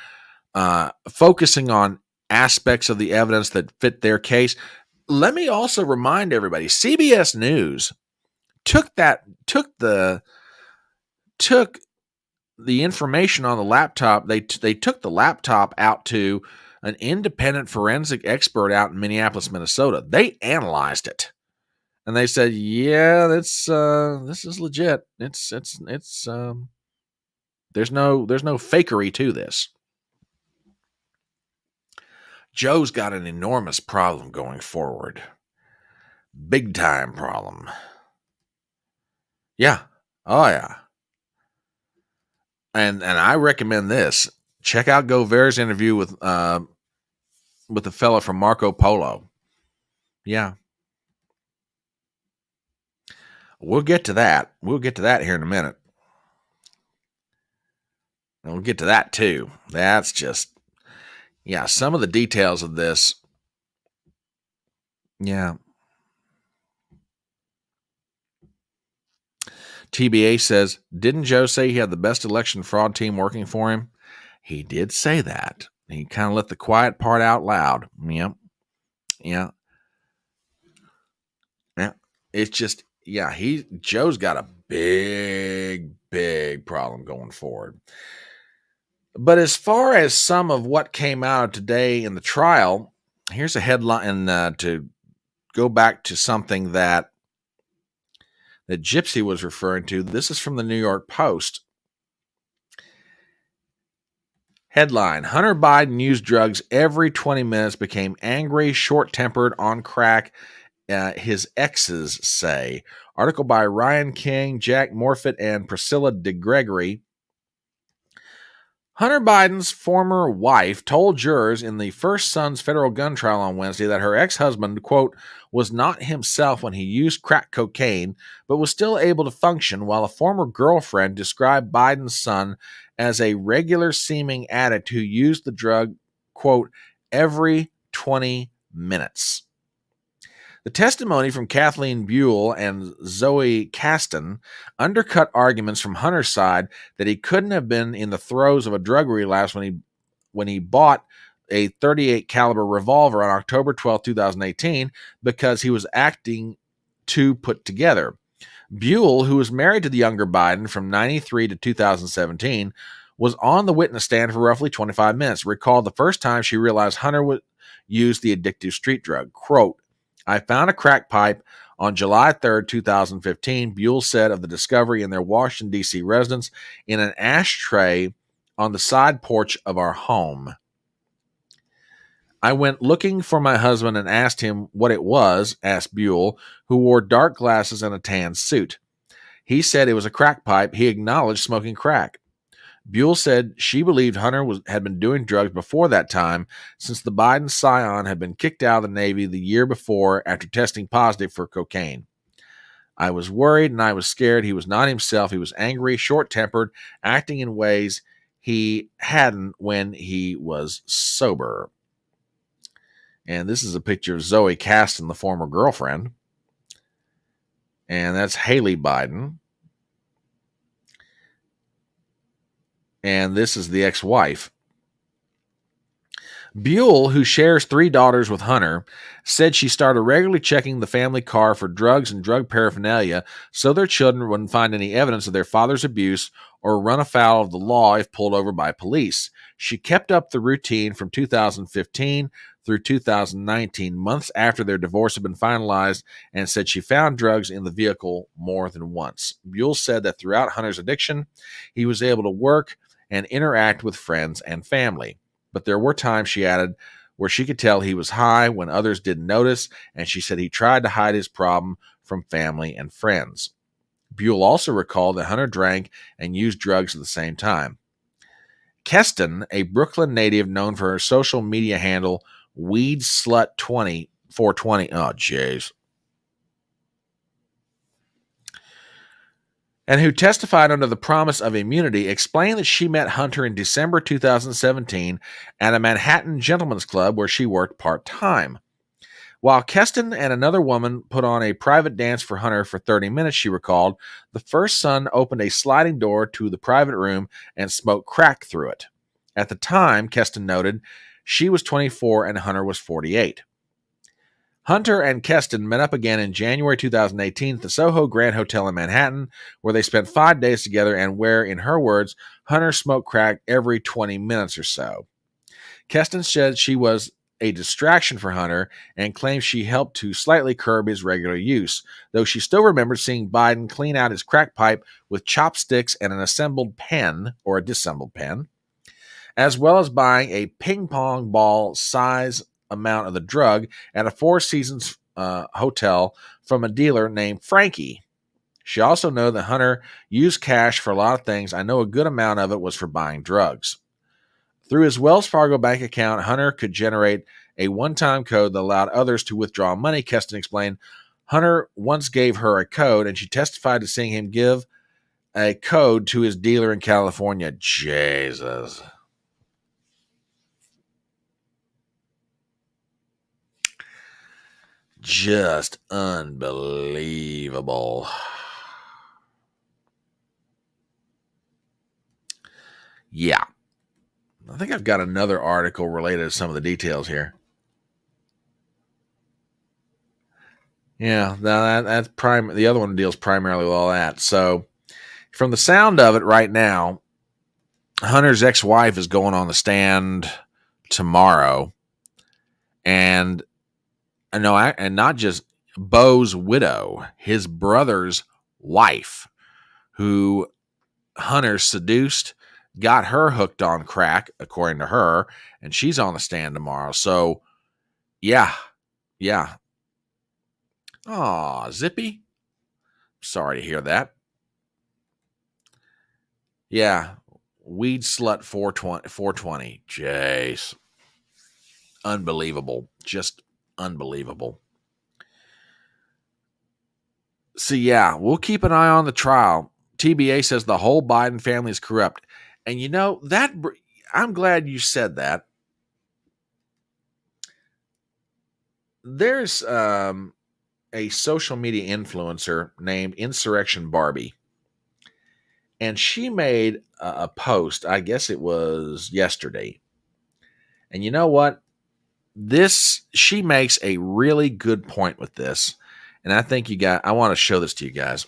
focusing on aspects of the evidence that fit their case. Let me also remind everybody, CBS News took the information on the laptop. They took the laptop out to an independent forensic expert out in Minneapolis, Minnesota. They analyzed it, and they said, "Yeah, this is legit. It's there's no fakery to this." Joe's got an enormous problem going forward, big time problem. Yeah, oh yeah, and I recommend this. Check out Govera's interview with the fella from Marco Polo. Yeah. We'll get to that. We'll get to that here in a minute. And we'll get to that too. That's just, yeah, some of the details of this. Yeah. TBA says, didn't Joe say he had the best election fraud team working for him? He did say that. He kind of let the quiet part out loud. Yep. Yeah. Yeah. It's just, yeah, Joe's got a big problem going forward. But as far as some of what came out today in the trial, here's a headline to go back to something that Gypsy was referring to. This is from the New York Post. Headline: Hunter Biden used drugs every 20 minutes, became angry, short-tempered, on crack, his exes say. Article by Ryan King, Jack Morfitt, and Priscilla DeGregory. Hunter Biden's former wife told jurors in the First Sons federal gun trial on Wednesday that her ex-husband, quote, was not himself when he used crack cocaine, but was still able to function, while a former girlfriend described Biden's son as a regular-seeming addict who used the drug, quote, every 20 minutes. The testimony from Kathleen Buell and Zoe Caston undercut arguments from Hunter's side that he couldn't have been in the throes of a drug relapse when he bought a .38 caliber revolver on October 12, 2018, because he was acting too put together. Buell, who was married to the younger Biden from 93 to 2017, was on the witness stand for roughly 25 minutes, recalled the first time she realized Hunter would use the addictive street drug. Quote, I found a crack pipe on July 3rd, 2015, Buell said of the discovery in their Washington, D.C. residence in an ashtray on the side porch of our home. I went looking for my husband and asked him what it was, asked Buell, who wore dark glasses and a tan suit. He said it was a crack pipe. He acknowledged smoking crack. Buell said she believed Hunter had been doing drugs before that time, since the Biden scion had been kicked out of the Navy the year before after testing positive for cocaine. I was worried and I was scared. He was not himself. He was angry, short-tempered, acting in ways he hadn't when he was sober. And this is a picture of Zoe Caston, the former girlfriend. And that's Haley Biden. And this is the ex-wife. Buell, who shares 3 daughters with Hunter, said she started regularly checking the family car for drugs and drug paraphernalia so their children wouldn't find any evidence of their father's abuse or run afoul of the law if pulled over by police. She kept up the routine from 2015 through 2019, months after their divorce had been finalized, and said she found drugs in the vehicle more than once. Buell said that throughout Hunter's addiction, he was able to work and interact with friends and family. But there were times, she added, where she could tell he was high when others didn't notice, and she said he tried to hide his problem from family and friends. Buell also recalled that Hunter drank and used drugs at the same time. Keston, a Brooklyn native known for her social media handle Weed Slut 420, oh jeez, and who testified under the promise of immunity, explained that she met Hunter in December 2017 at a Manhattan gentleman's club where she worked part-time. While Keston and another woman put on a private dance for Hunter for 30 minutes, she recalled, the first son opened a sliding door to the private room and smoked crack through it. At the time, Keston noted, she was 24 and Hunter was 48. Hunter and Keston met up again in January 2018 at the Soho Grand Hotel in Manhattan, where they spent 5 days together and where, in her words, Hunter smoked crack every 20 minutes or so. Keston said she was a distraction for Hunter and claimed she helped to slightly curb his regular use, though she still remembered seeing Biden clean out his crack pipe with chopsticks and an assembled pen, or a disassembled pen, as well as buying a ping-pong ball size amount of the drug at a Four Seasons hotel from a dealer named Frankie. She also knew that Hunter used cash for a lot of things. I know a good amount of it was for buying drugs. Through his Wells Fargo bank account, Hunter could generate a one-time code that allowed others to withdraw money, Keston explained. Hunter once gave her a code, and she testified to seeing him give a code to his dealer in California. Jesus. Just unbelievable. Yeah. I think I've got another article related to some of the details here. Yeah, that's prime. The other one deals primarily with all that. So, from the sound of it right now, Hunter's ex-wife is going on the stand tomorrow, and not just Bo's widow, his brother's wife, who Hunter seduced, got her hooked on crack, according to her, and she's on the stand tomorrow. So, yeah. Aw, Zippy. Sorry to hear that. Yeah, weed slut 420. Jeez. Unbelievable. Just unbelievable. So, yeah, we'll keep an eye on the trial. TBA says the whole Biden family is corrupt. And you know, that I'm glad you said that. There's a social media influencer named Insurrection Barbie. And she made a post, I guess it was yesterday. And you know what? She makes a really good point with this. And I think I want to show this to you guys.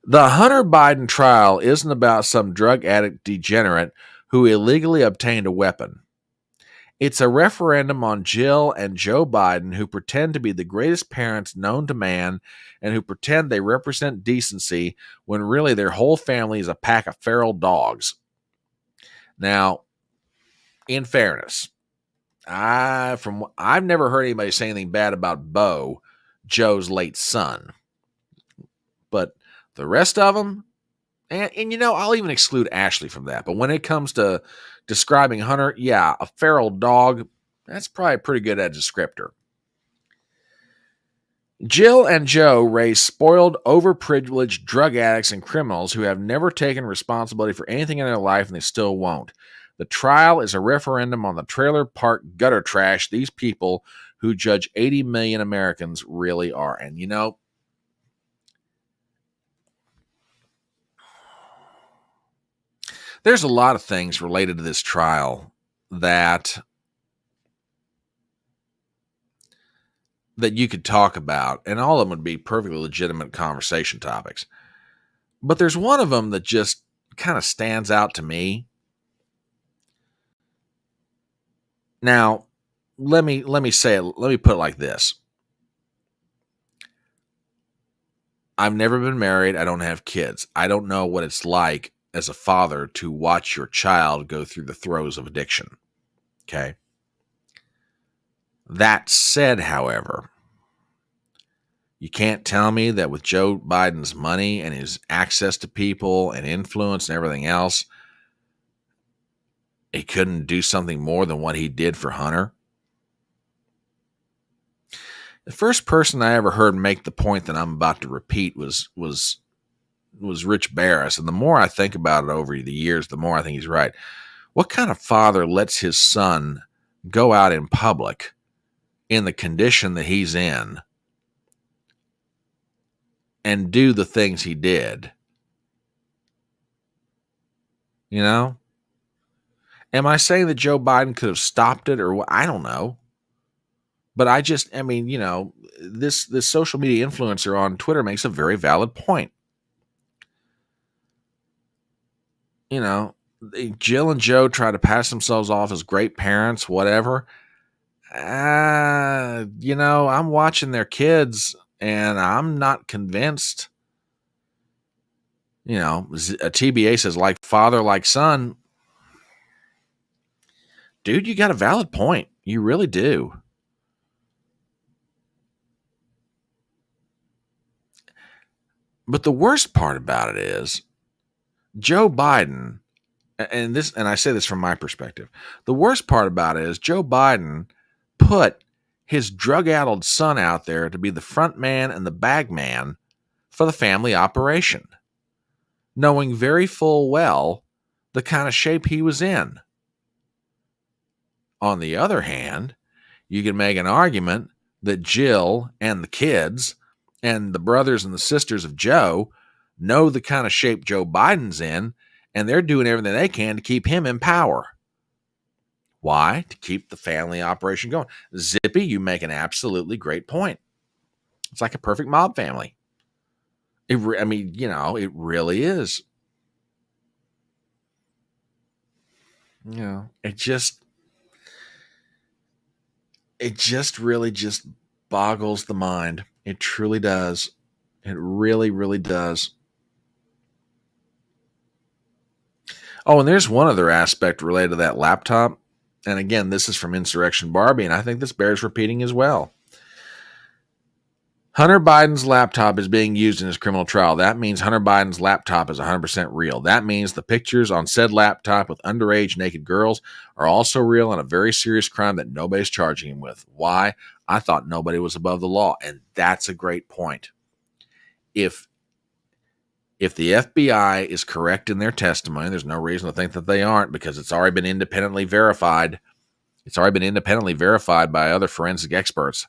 The Hunter Biden trial isn't about some drug addict degenerate who illegally obtained a weapon. It's a referendum on Jill and Joe Biden, who pretend to be the greatest parents known to man and who pretend they represent decency when really their whole family is a pack of feral dogs. Now, in fairness, I've never heard anybody say anything bad about Bo, Joe's late son. But the rest of them, and you know, I'll even exclude Ashley from that. But when it comes to describing Hunter, yeah, a feral dog, that's probably pretty good at a descriptor. Jill and Joe raise spoiled, overprivileged drug addicts and criminals who have never taken responsibility for anything in their life, and they still won't. The trial is a referendum on the trailer park gutter trash these people who judge 80 million Americans really are. And you know, there's a lot of things related to this trial that you could talk about, and all of them would be perfectly legitimate conversation topics. But there's one of them that just kind of stands out to me. Now, let me say it. Let me put it like this. I've never been married. I don't have kids. I don't know what it's like as a father to watch your child go through the throes of addiction. Okay. That said, however, you can't tell me that with Joe Biden's money and his access to people and influence and everything else, he couldn't do something more than what he did for Hunter. The first person I ever heard make the point that I'm about to repeat was Rich Barris. And the more I think about it over the years, the more I think he's right. What kind of father lets his son go out in public in the condition that he's in and do the things he did? You know? Am I saying that Joe Biden could have stopped it or what? I don't know. But I mean, you know, this social media influencer on Twitter makes a very valid point. You know, Jill and Joe try to pass themselves off as great parents, whatever. You know, I'm watching their kids and I'm not convinced. You know, a TBA says like father, like son. Dude, you got a valid point. You really do. But the worst part about it is Joe Biden, and I say this from my perspective, the worst part about it is Joe Biden put his drug-addled son out there to be the front man and the bag man for the family operation. knowing very full well the kind of shape he was in. On the other hand, you can make an argument that Jill and the kids and the brothers and the sisters of Joe know the kind of shape Joe Biden's in, and they're doing everything they can to keep him in power. Why? To keep the family operation going. Zippy, you make an absolutely great point. It's like a perfect mob family. It really is. It just really just boggles the mind. It truly does. It really, really does. Oh, and there's one other aspect related to that laptop. And again, this is from Insurrection Barbie, and I think this bears repeating as well. Hunter Biden's laptop is being used in his criminal trial. That means Hunter Biden's laptop is 100% real. That means the pictures on said laptop with underage naked girls are also real and a very serious crime that nobody's charging him with. Why? I thought nobody was above the law, and that's a great point. If the FBI is correct in their testimony, there's no reason to think that they aren't, because it's already been independently verified. It's already been independently verified by other forensic experts.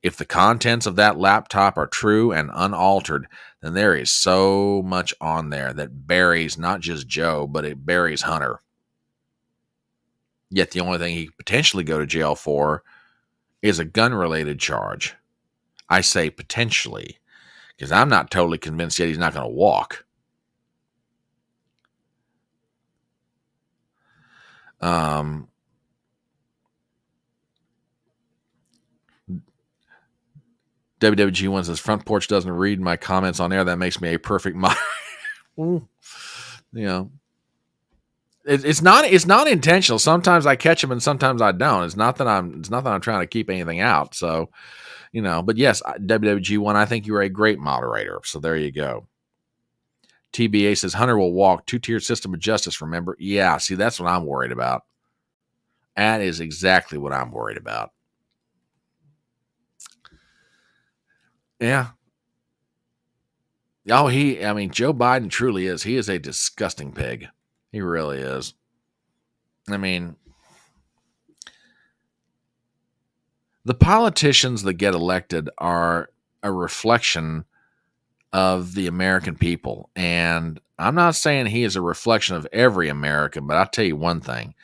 If the contents of that laptop are true and unaltered, then there is so much on there that buries not just Joe, but it buries Hunter. Yet the only thing he could potentially go to jail for is a gun-related charge. I say potentially, because I'm not totally convinced yet he's not going to walk. WWG1 says, Front Porch doesn't read my comments on air. That makes me a perfect moderator. It's not intentional. Sometimes I catch them and sometimes I don't. It's not that I'm trying to keep anything out. So, but yes, WWG1, I think you are a great moderator. So there you go. TBA says Hunter will walk. 2-tier system of justice, remember? Yeah, see, that's what I'm worried about. That is exactly what I'm worried about. Yeah. Oh, Joe Biden truly is. He is a disgusting pig. He really is. The politicians that get elected are a reflection of the American people. And I'm not saying he is a reflection of every American, but I'll tell you one thing.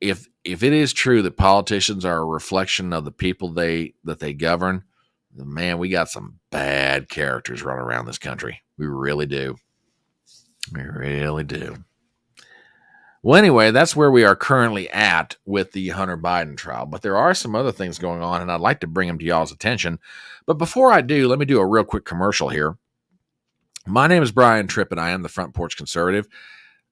If it is true that politicians are a reflection of the people that they govern, man, we got some bad characters running around this country. We really do. We really do. Well, anyway, that's where we are currently at with the Hunter Biden trial. But there are some other things going on, and I'd like to bring them to y'all's attention. But before I do, let me do a real quick commercial here. My name is Brian Tripp, and I am the Front Porch Conservative.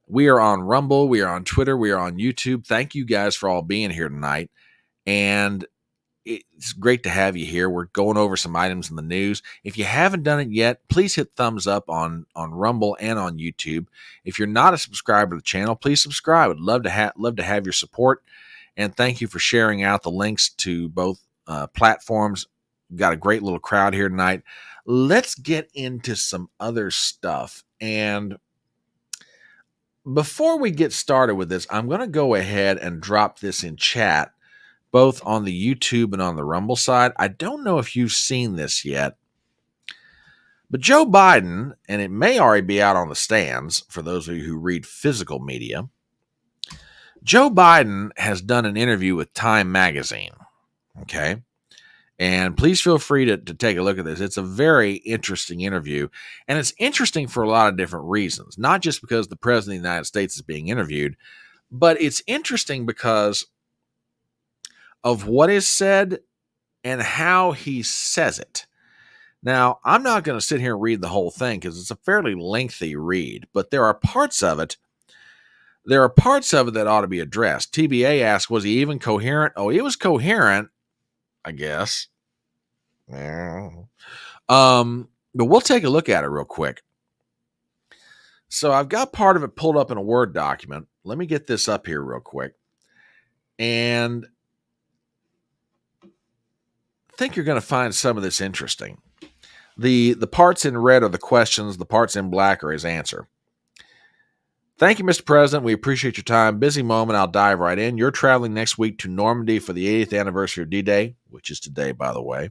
We are on Rumble. We are on Twitter. We are on YouTube. Thank you guys for all being here tonight. And it's great to have you here. We're going over some items in the news. If you haven't done it yet, please hit thumbs up on Rumble and on YouTube. If you're not a subscriber to the channel, please subscribe. I'd love to have your support. And thank you for sharing out the links to both platforms. We've got a great little crowd here tonight. Let's get into some other stuff. And before we get started with this, I'm going to go ahead and drop this in chat, both on the YouTube and on the Rumble side. I don't know if you've seen this yet, but Joe Biden, and it may already be out on the stands for those of you who read physical media, Joe Biden has done an interview with Time Magazine, okay? And please feel free to take a look at this. It's a very interesting interview, and it's interesting for a lot of different reasons, not just because the President of the United States is being interviewed, but it's interesting because of what is said and how he says it. Now, I'm not going to sit here and read the whole thing because it's a fairly lengthy read, but there are parts of it that ought to be addressed. TBA asked, was he even coherent? Oh, he was coherent, I guess. Yeah. But we'll take a look at it real quick. So I've got part of it pulled up in a Word document. Let me get this up here real quick. And I think you're going to find some of this interesting. The parts in red are the questions. The parts in black are his answer. Thank you, Mr. President. We appreciate your time. Busy moment. I'll dive right in. You're traveling next week to Normandy for the 80th anniversary of D-Day, which is today, by the way,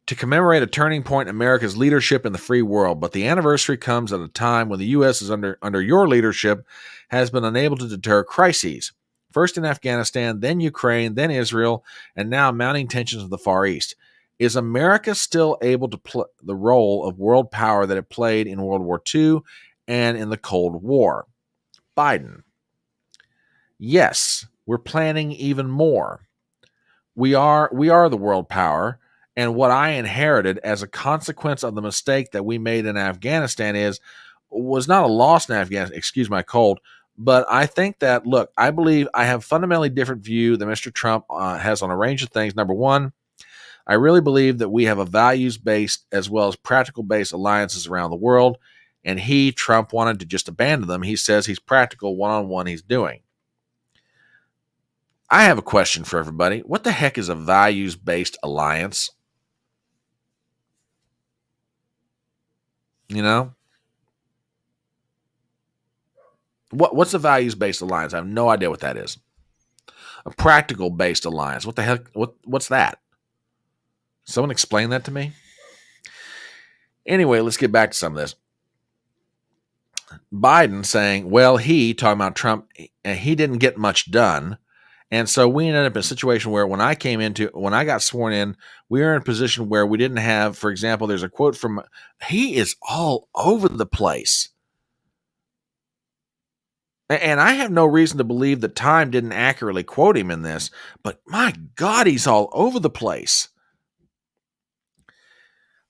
to commemorate a turning point in America's leadership in the free world. But the anniversary comes at a time when the U.S. is under your leadership has been unable to deter crises. First in Afghanistan, then Ukraine, then Israel, and now mounting tensions in the Far East. Is America still able to play the role of world power that it played in World War II and in the Cold War? Biden. Yes, we're planning even more. We are the world power, and what I inherited as a consequence of the mistake that we made in Afghanistan was not a loss in Afghanistan, excuse my cold, but I think that, look, I believe I have a fundamentally different view than Mr. Trump has on a range of things. Number one, I really believe that we have a values-based as well as practical-based alliances around the world, and Trump, wanted to just abandon them. He says he's practical one-on-one he's doing. I have a question for everybody. What the heck is a values-based alliance? You know? What's a values-based alliance? I have no idea what that is. A practical-based alliance. What the heck? What's that? Someone explain that to me? Anyway, let's get back to some of this. Biden saying, well, talking about Trump, he didn't get much done. And so we ended up in a situation where when I got sworn in, we were in a position where we didn't have, for example, there's a quote from, he is all over the place. And I have no reason to believe that Time didn't accurately quote him in this, but my God, he's all over the place.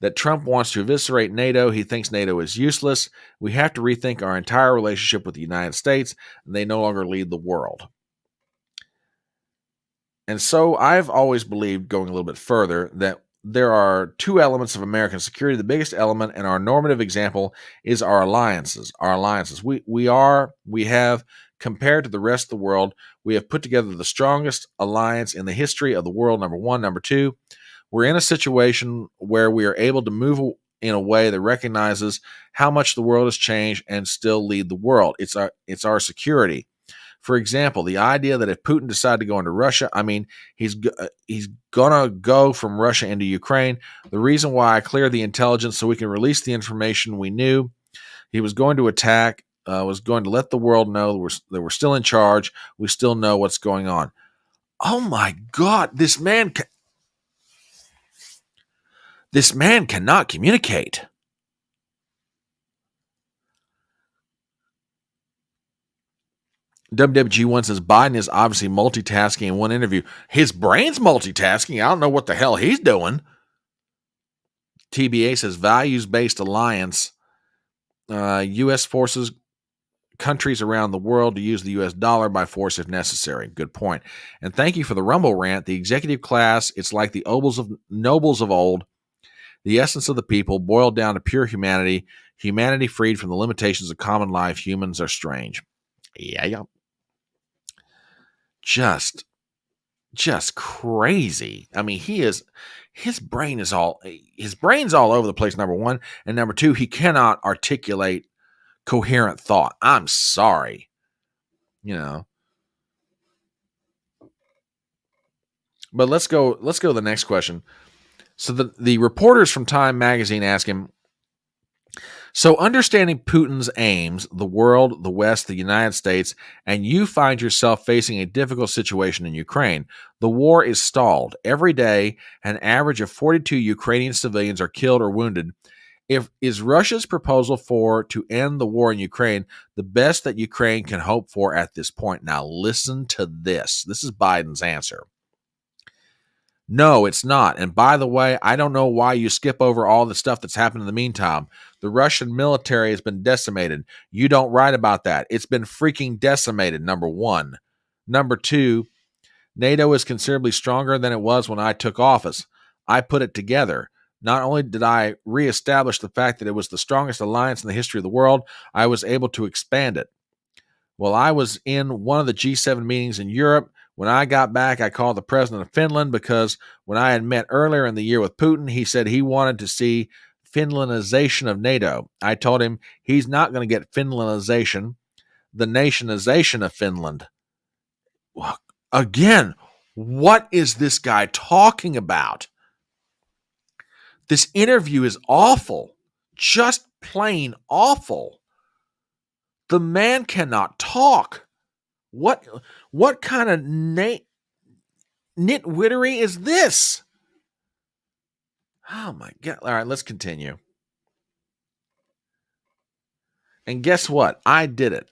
That Trump wants to eviscerate NATO. He thinks NATO is useless. We have to rethink our entire relationship with the United States, and they no longer lead the world. And so I've always believed, going a little bit further, that there are two elements of American security. The biggest element and our normative example is our alliances. We have, compared to the rest of the world, we have put together the strongest alliance in the history of the world, number one. Number two, we're in a situation where we are able to move in a way that recognizes how much the world has changed and still lead the world. It's our security. For example, the idea that if Putin decided to go into Russia, he's going to go from Russia into Ukraine. The reason why I cleared the intelligence so we can release the information we knew he was going to attack, was going to let the world know that we're still in charge. We still know what's going on. Oh my God, this man cannot communicate. WWG1 says Biden is obviously multitasking in one interview. His brain's multitasking. I don't know what the hell he's doing. TBA says values-based alliance. U.S. forces countries around the world to use the U.S. dollar by force if necessary. Good point. And thank you for the Rumble rant. The executive class, it's like the nobles of old. The essence of the people boiled down to pure humanity. Humanity freed from the limitations of common life. Humans are strange. Yeah. Just crazy. His brain's all over the place, number one. And number two, he cannot articulate coherent thought. I'm sorry. But let's go to the next question. So the reporters from Time magazine ask him, so understanding Putin's aims, the world, the West, the United States, and you find yourself facing a difficult situation in Ukraine. The war is stalled. Every day, an average of 42 Ukrainian civilians are killed or wounded. Is Russia's proposal to end the war in Ukraine the best that Ukraine can hope for at this point? Now listen to this. This is Biden's answer. No, it's not. And by the way, I don't know why you skip over all the stuff that's happened in the meantime. The Russian military has been decimated. You don't write about that. It's been freaking decimated, number one. Number two, NATO is considerably stronger than it was when I took office. I put it together. Not only did I reestablish the fact that it was the strongest alliance in the history of the world, I was able to expand it. Well, I was in one of the G7 meetings in Europe When I got back, I called the president of Finland because when I had met earlier in the year with Putin, he said he wanted to see Finlandization of NATO. I told him he's not going to get Finlandization, the nationization of Finland. Again, what is this guy talking about? This interview is awful, just plain awful. The man cannot talk. What kind of nitwittery is this? Oh my God. All right, let's continue. And guess what? I did it.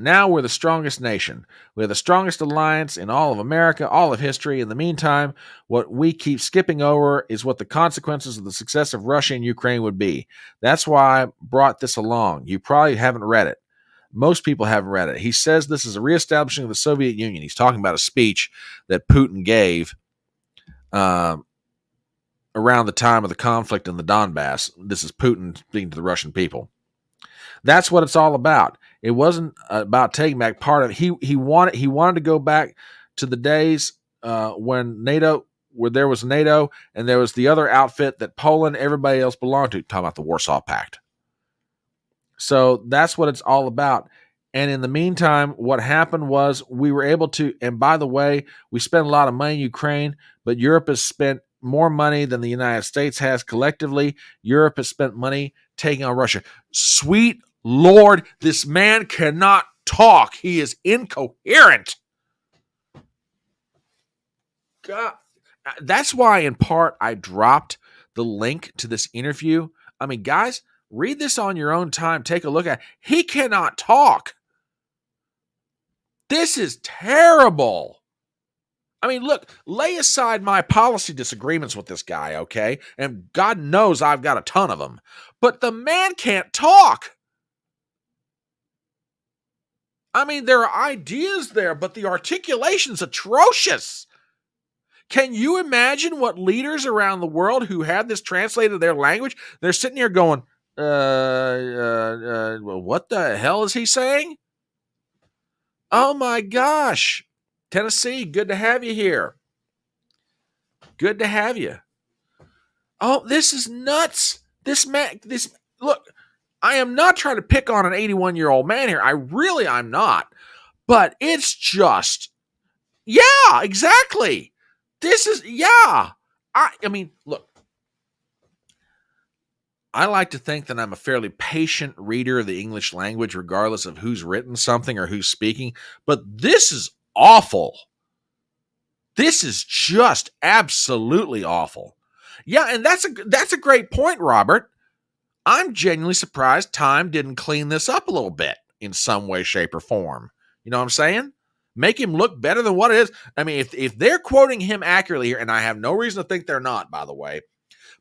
Now we're the strongest nation. We're the strongest alliance in all of America, all of history. In the meantime, what we keep skipping over is what the consequences of the success of Russia and Ukraine would be. That's why I brought this along. You probably haven't read it. Most people haven't read it. He says this is a reestablishing of the Soviet Union. He's talking about a speech that Putin gave around the time of the conflict in the Donbass. This is Putin speaking to the Russian people. That's what it's all about. It wasn't about taking back part of it. He wanted to go back to the days when there was NATO and there was the other outfit that Poland, everybody else belonged to. Talking about the Warsaw Pact. So that's what it's all about. And in the meantime, what happened was we were able to, and by the way, we spent a lot of money in Ukraine, but Europe has spent more money than the United States has collectively. Europe has spent money taking on Russia. Sweet Lord, this man cannot talk. He is incoherent. God. That's why, in part, I dropped the link to this interview. I mean, guys, read this on your own time. Take a look at it. He cannot talk. This is terrible. I mean, look, lay aside my policy disagreements with this guy, okay? And God knows I've got a ton of them. But the man can't talk. I mean, there are ideas there, but the articulation's atrocious. Can you imagine what leaders around the world who had this translated to their language, they're sitting here going, what the hell is he saying? Oh my gosh. Tennessee, good to have you here. Good to have you. Oh, this is nuts. Look, I am not trying to pick on an 81-year-old man here. I'm not. But it's just, yeah, exactly. I mean, look, I like to think that I'm a fairly patient reader of the English language, regardless of who's written something or who's speaking. But this is awful. This is just absolutely awful. Yeah, and that's a great point, Robert. I'm genuinely surprised Time didn't clean this up a little bit in some way, shape, or form. You know what I'm saying? Make him look better than what it is. I mean, if they're quoting him accurately here, and I have no reason to think they're not, by the way,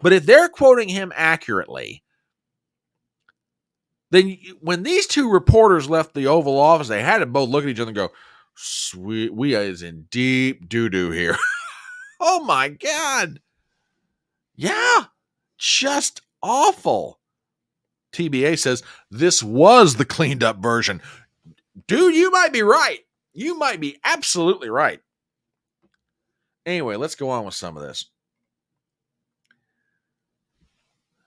but if they're quoting him accurately, then when these two reporters left the Oval Office, they had to both look at each other and go, sweet, we is in deep doo-doo here. Oh my God. Yeah, just awful. TBA says, this was the cleaned up version. Dude, you might be right. You might be absolutely right. Anyway, let's go on with some of this.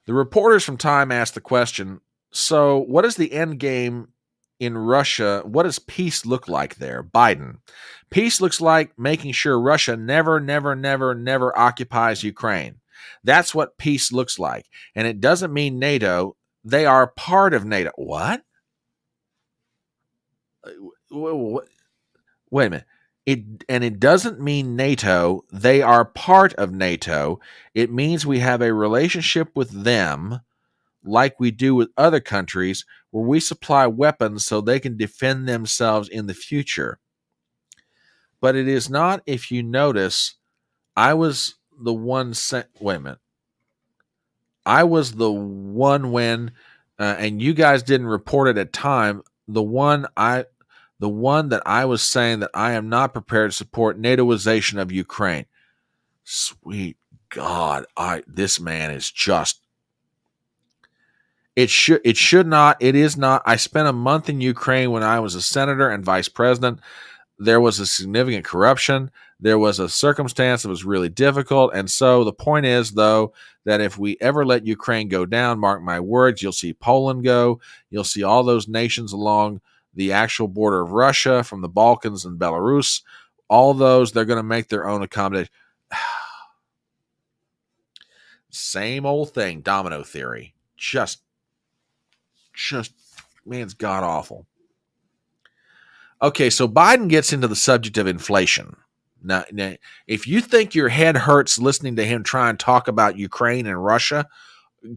The reporters from Time asked the question, so what is the end game in Russia? What does peace look like there? Biden. Peace looks like making sure Russia never occupies Ukraine. That's what peace looks like. And it doesn't mean NATO. They are part of NATO. What? Wait a minute. It doesn't mean NATO. They are part of NATO. It means we have a relationship with them like we do with other countries where we supply weapons so they can defend themselves in the future. But it is not, if you notice, I was the one wait a minute. I was the one when, and you guys didn't report it at time, the one that I was saying that I am not prepared to support NATOization of Ukraine. Sweet God, this man is just, it should not, it is not. I spent a month in Ukraine when I was a senator and vice president. there was a significant corruption. There was a circumstance that was really difficult. And so the point is, though, that if we ever let Ukraine go down, mark my words, you'll see Poland go. You'll see all those nations along the actual border of Russia, from the Balkans and Belarus. All those, they're going to make their own accommodation. Same old thing, domino theory. Just, man, it's god awful. Okay, so Biden gets into the subject of inflation. Now, if you think your head hurts listening to him try and talk about Ukraine and Russia,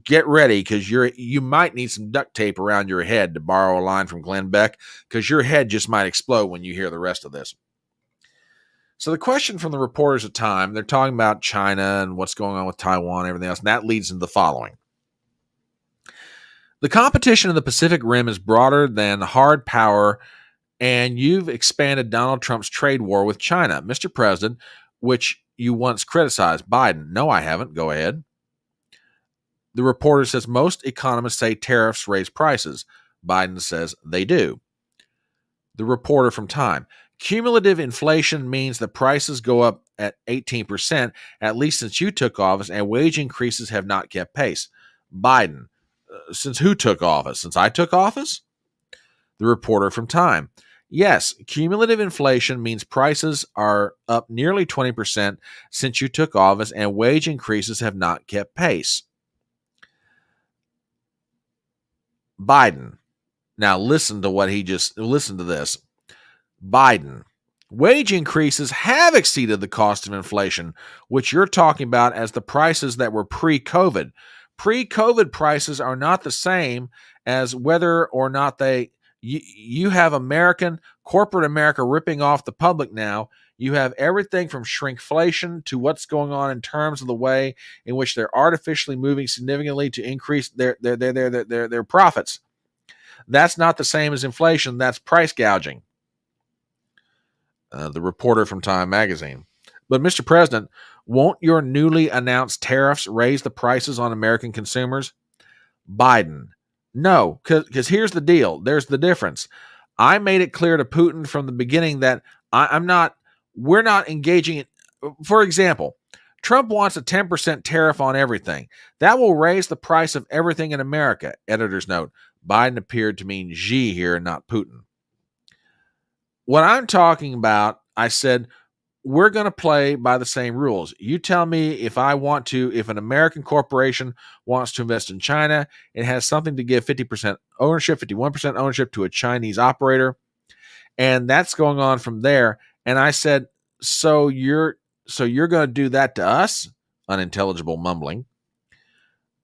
get ready, because you might need some duct tape around your head, to borrow a line from Glenn Beck, because your head just might explode when you hear the rest of this. So the question from the reporters at Time, they're talking about China and what's going on with Taiwan and everything else, and that leads into the following. The competition in the Pacific Rim is broader than hard power, and you've expanded Donald Trump's trade war with China, Mr. President, which you once criticized. Biden, no, I haven't. Go ahead. The reporter says most economists say tariffs raise prices. Biden says they do. The reporter from Time, cumulative inflation means that prices go up at 18%, at least since you took office, and wage increases have not kept pace. Biden, since who took office? Since I took office? The reporter from Time, yes, cumulative inflation means prices are up nearly 20% since you took office, and wage increases have not kept pace. Biden, now listen to this. Biden, wage increases have exceeded the cost of inflation, which you're talking about as the prices that were pre-COVID. Pre-COVID prices are not the same as whether or not you have corporate America ripping off the public now. You have everything from shrinkflation to what's going on in terms of the way in which they're artificially moving significantly to increase their profits. That's not the same as inflation. That's price gouging. The reporter from Time magazine. But Mr. President, won't your newly announced tariffs raise the prices on American consumers? Biden, no, because here's the deal. There's the difference. I made it clear to Putin from the beginning that we're not engaging in, for example, Trump wants a 10% tariff on everything. That will raise the price of everything in America. Editor's note, Biden appeared to mean Xi here, not Putin. What I'm talking about, I said, we're going to play by the same rules. You tell me if an American corporation wants to invest in China, it has something to give 50% ownership, 51% ownership to a Chinese operator. And that's going on from there. And I said, so you're going to do that to us? Unintelligible mumbling.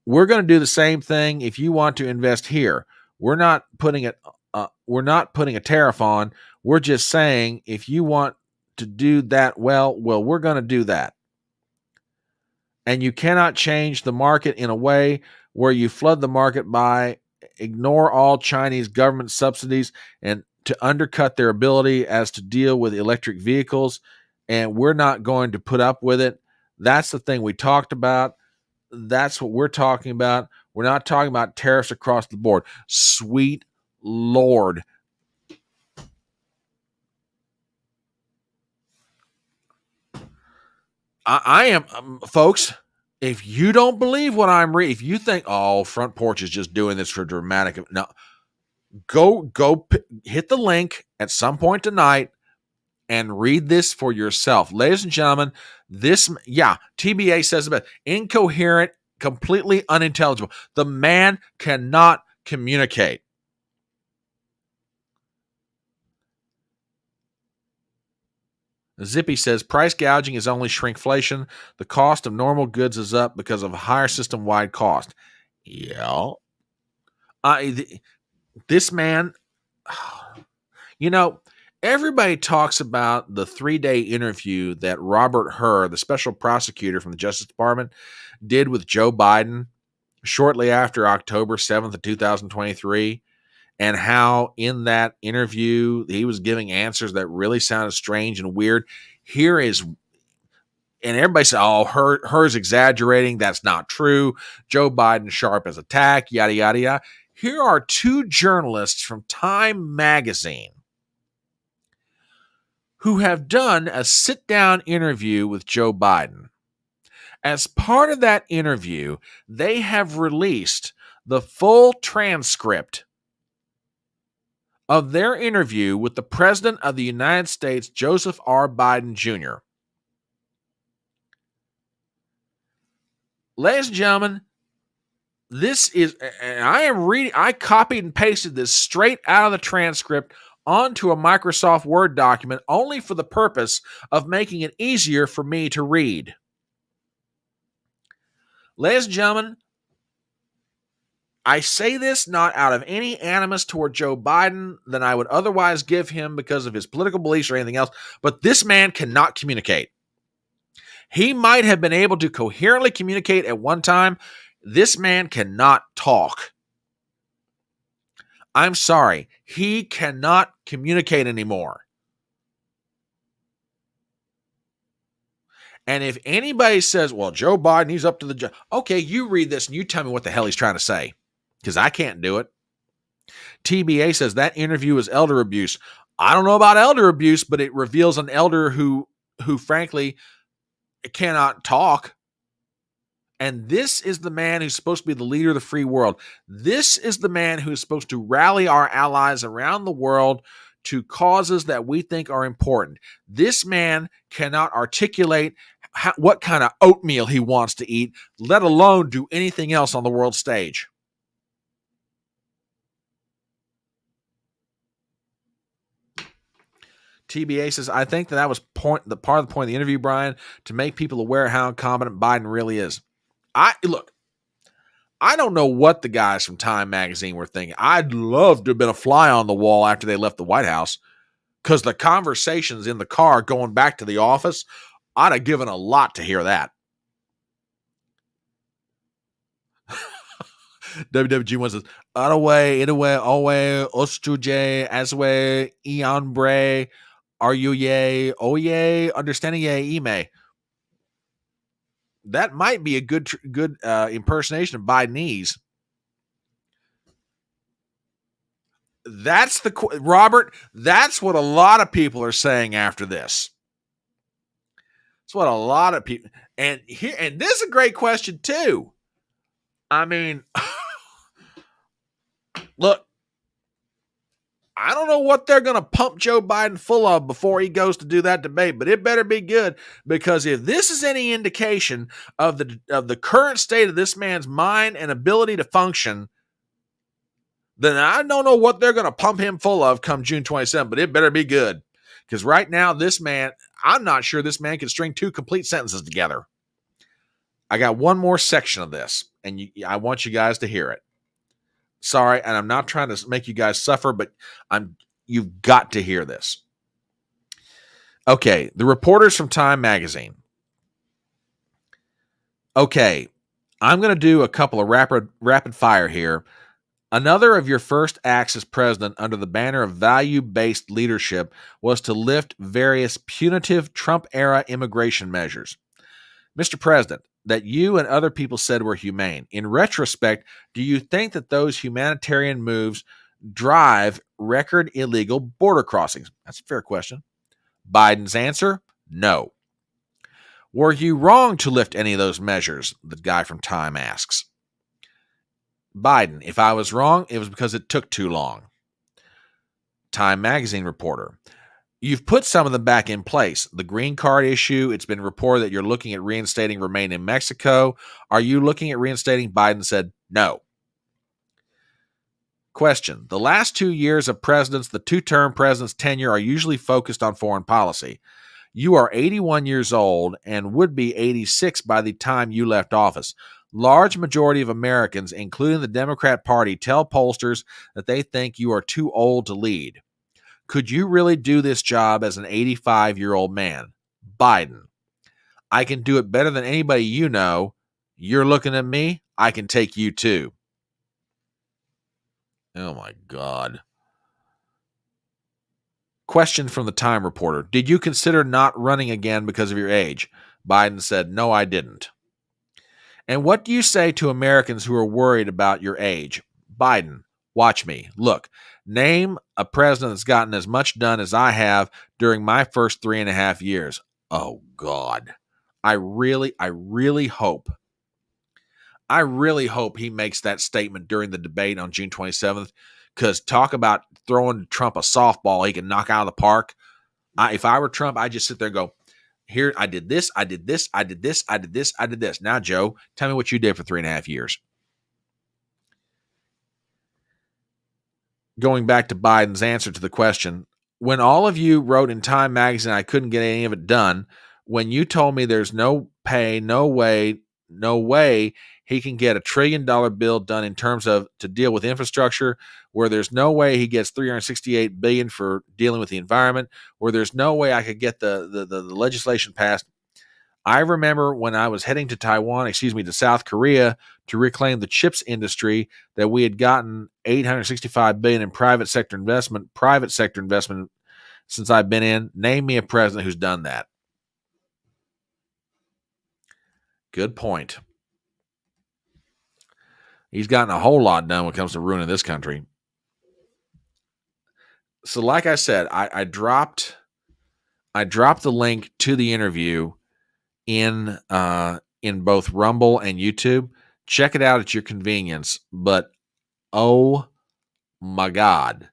We're going to do the same thing if you want to invest here. We're not putting a tariff on. We're just saying if you want to do that, well, we're going to do that. And you cannot change the market in a way where you flood the market by ignore all Chinese government subsidies and to undercut their ability as to deal with electric vehicles. And we're not going to put up with it. That's the thing we talked about. That's what we're talking about. We're not talking about tariffs across the board. Sweet Lord. I am, folks, if you don't believe what I'm reading, if you think, oh, Front Porch is just doing this for dramatic, no, go hit the link at some point tonight and read this for yourself. Ladies and gentlemen, TBA says about incoherent, completely unintelligible. The man cannot communicate. Zippy says price gouging is only shrinkflation. The cost of normal goods is up because of a higher system-wide cost. Yeah. This man, everybody talks about the 3-day interview that Robert Hur, the special prosecutor from the Justice Department, did with Joe Biden shortly after October 7th of 2023. And how in that interview he was giving answers that really sounded strange and weird. And everybody said, oh, Her's exaggerating. That's not true. Joe Biden sharp as a tack, yada, yada, yada. Here are 2 journalists from Time magazine who have done a sit-down interview with Joe Biden. As part of that interview, they have released the full transcript of their interview with the President of the United States, Joseph R. Biden Jr. Ladies and gentlemen, this is, and I copied and pasted this straight out of the transcript onto a Microsoft Word document only for the purpose of making it easier for me to read. Ladies and gentlemen, I say this not out of any animus toward Joe Biden than I would otherwise give him because of his political beliefs or anything else, but this man cannot communicate. He might have been able to coherently communicate at one time. This man cannot talk. I'm sorry. He cannot communicate anymore. And if anybody says, well, Joe Biden, he's up to the job. Okay, you read this and you tell me what the hell he's trying to say, because I can't do it. TBA says that interview is elder abuse. I don't know about elder abuse, but it reveals an elder who frankly cannot talk. And this is the man who's supposed to be the leader of the free world. This is the man who's supposed to rally our allies around the world to causes that we think are important. This man cannot articulate what kind of oatmeal he wants to eat, let alone do anything else on the world stage. TBA says, I think that was part of the point of the interview, Brian, to make people aware of how incompetent Biden really is. Look, I don't know what the guys from Time Magazine were thinking. I'd love to have been a fly on the wall after they left the White House, because the conversations in the car going back to the office, I'd have given a lot to hear that. WWG1 says, Anyway, Owe, Ostuje, Aswe, Ianbre, Are you yay, oh yay, understanding yay, ime. That might be a good impersonation of Bidenese. That's Robert. That's what a lot of people are saying after this. That's what a lot of people. And this is a great question too. I mean, look, I don't know what they're going to pump Joe Biden full of before he goes to do that debate, but it better be good, because if this is any indication of the current state of this man's mind and ability to function, then I don't know what they're going to pump him full of come June 27th, but it better be good, because right now this man, I'm not sure this man can string two complete sentences together. I got one more section of this, and I want you guys to hear it. Sorry, and I'm not trying to make you guys suffer, but you've got to hear this. Okay, the reporters from Time Magazine. Okay, I'm going to do a couple of rapid fire here. Another of your first acts as president under the banner of value-based leadership was to lift various punitive Trump-era immigration measures. Mr. President, that you and other people said were humane. In retrospect, do you think that those humanitarian moves drive record illegal border crossings? That's a fair question. Biden's answer, no. Were you wrong to lift any of those measures? The guy from Time asks. Biden, if I was wrong, it was because it took too long. Time Magazine reporter, you've put some of them back in place. The green card issue, it's been reported that you're looking at reinstating Remain in Mexico. Are you looking at reinstating? Biden said no. Question. The last 2 years of presidents, the two-term president's tenure, are usually focused on foreign policy. You are 81 years old and would be 86 by the time you left office. Large majority of Americans, including the Democrat Party, tell pollsters that they think you are too old to lead. Could you really do this job as an 85-year-old man? Biden. I can do it better than anybody you know. You're looking at me. I can take you too. Oh my God. Question from the Time reporter. Did you consider not running again because of your age? Biden said, no, I didn't. And what do you say to Americans who are worried about your age? Biden. Watch me. Look, name a president that's gotten as much done as I have during my first 3.5 years. Oh, God. I really hope he makes that statement during the debate on June 27th, because talk about throwing Trump a softball he can knock out of the park. If I were Trump, I'd just sit there and go, here, I did this, I did this, I did this, I did this, I did this. Now, Joe, tell me what you did for 3.5 years. Going back to Biden's answer to the question, when all of you wrote in Time magazine I couldn't get any of it done, when you told me there's no pay, no way he can get $1 trillion bill done in terms of to deal with infrastructure, where there's no way he gets $368 billion for dealing with the environment, where there's no way I could get the legislation passed. I remember when I was heading to to South Korea to reclaim the chips industry, that we had gotten $865 billion in private sector investment since I've been in. Name me a president who's done that. Good point. He's gotten a whole lot done when it comes to ruining this country. So like I said, I dropped the link to the interview in both Rumble and YouTube. Check it out at your convenience. But oh my God,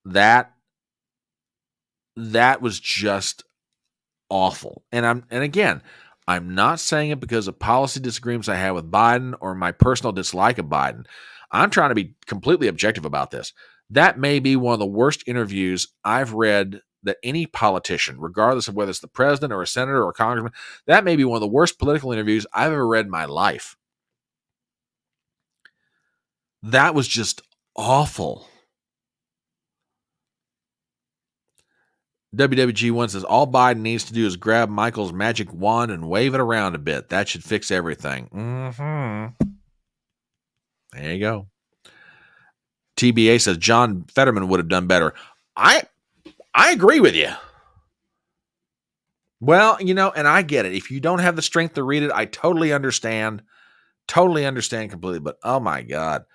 that was just awful. And again, I'm not saying it because of policy disagreements I have with Biden or my personal dislike of Biden. I'm trying to be completely objective about this. That may be one of the worst interviews I've read that any politician, regardless of whether it's the president or a senator or a congressman, that may be one of the worst political interviews I've ever read in my life. That was just awful. WWG1 says, all Biden needs to do is grab Michael's magic wand and wave it around a bit. That should fix everything. There you go. TBA says, John Fetterman would have done better. I agree with you. Well, and I get it. If you don't have the strength to read it, I totally understand. Totally understand completely. But oh my God.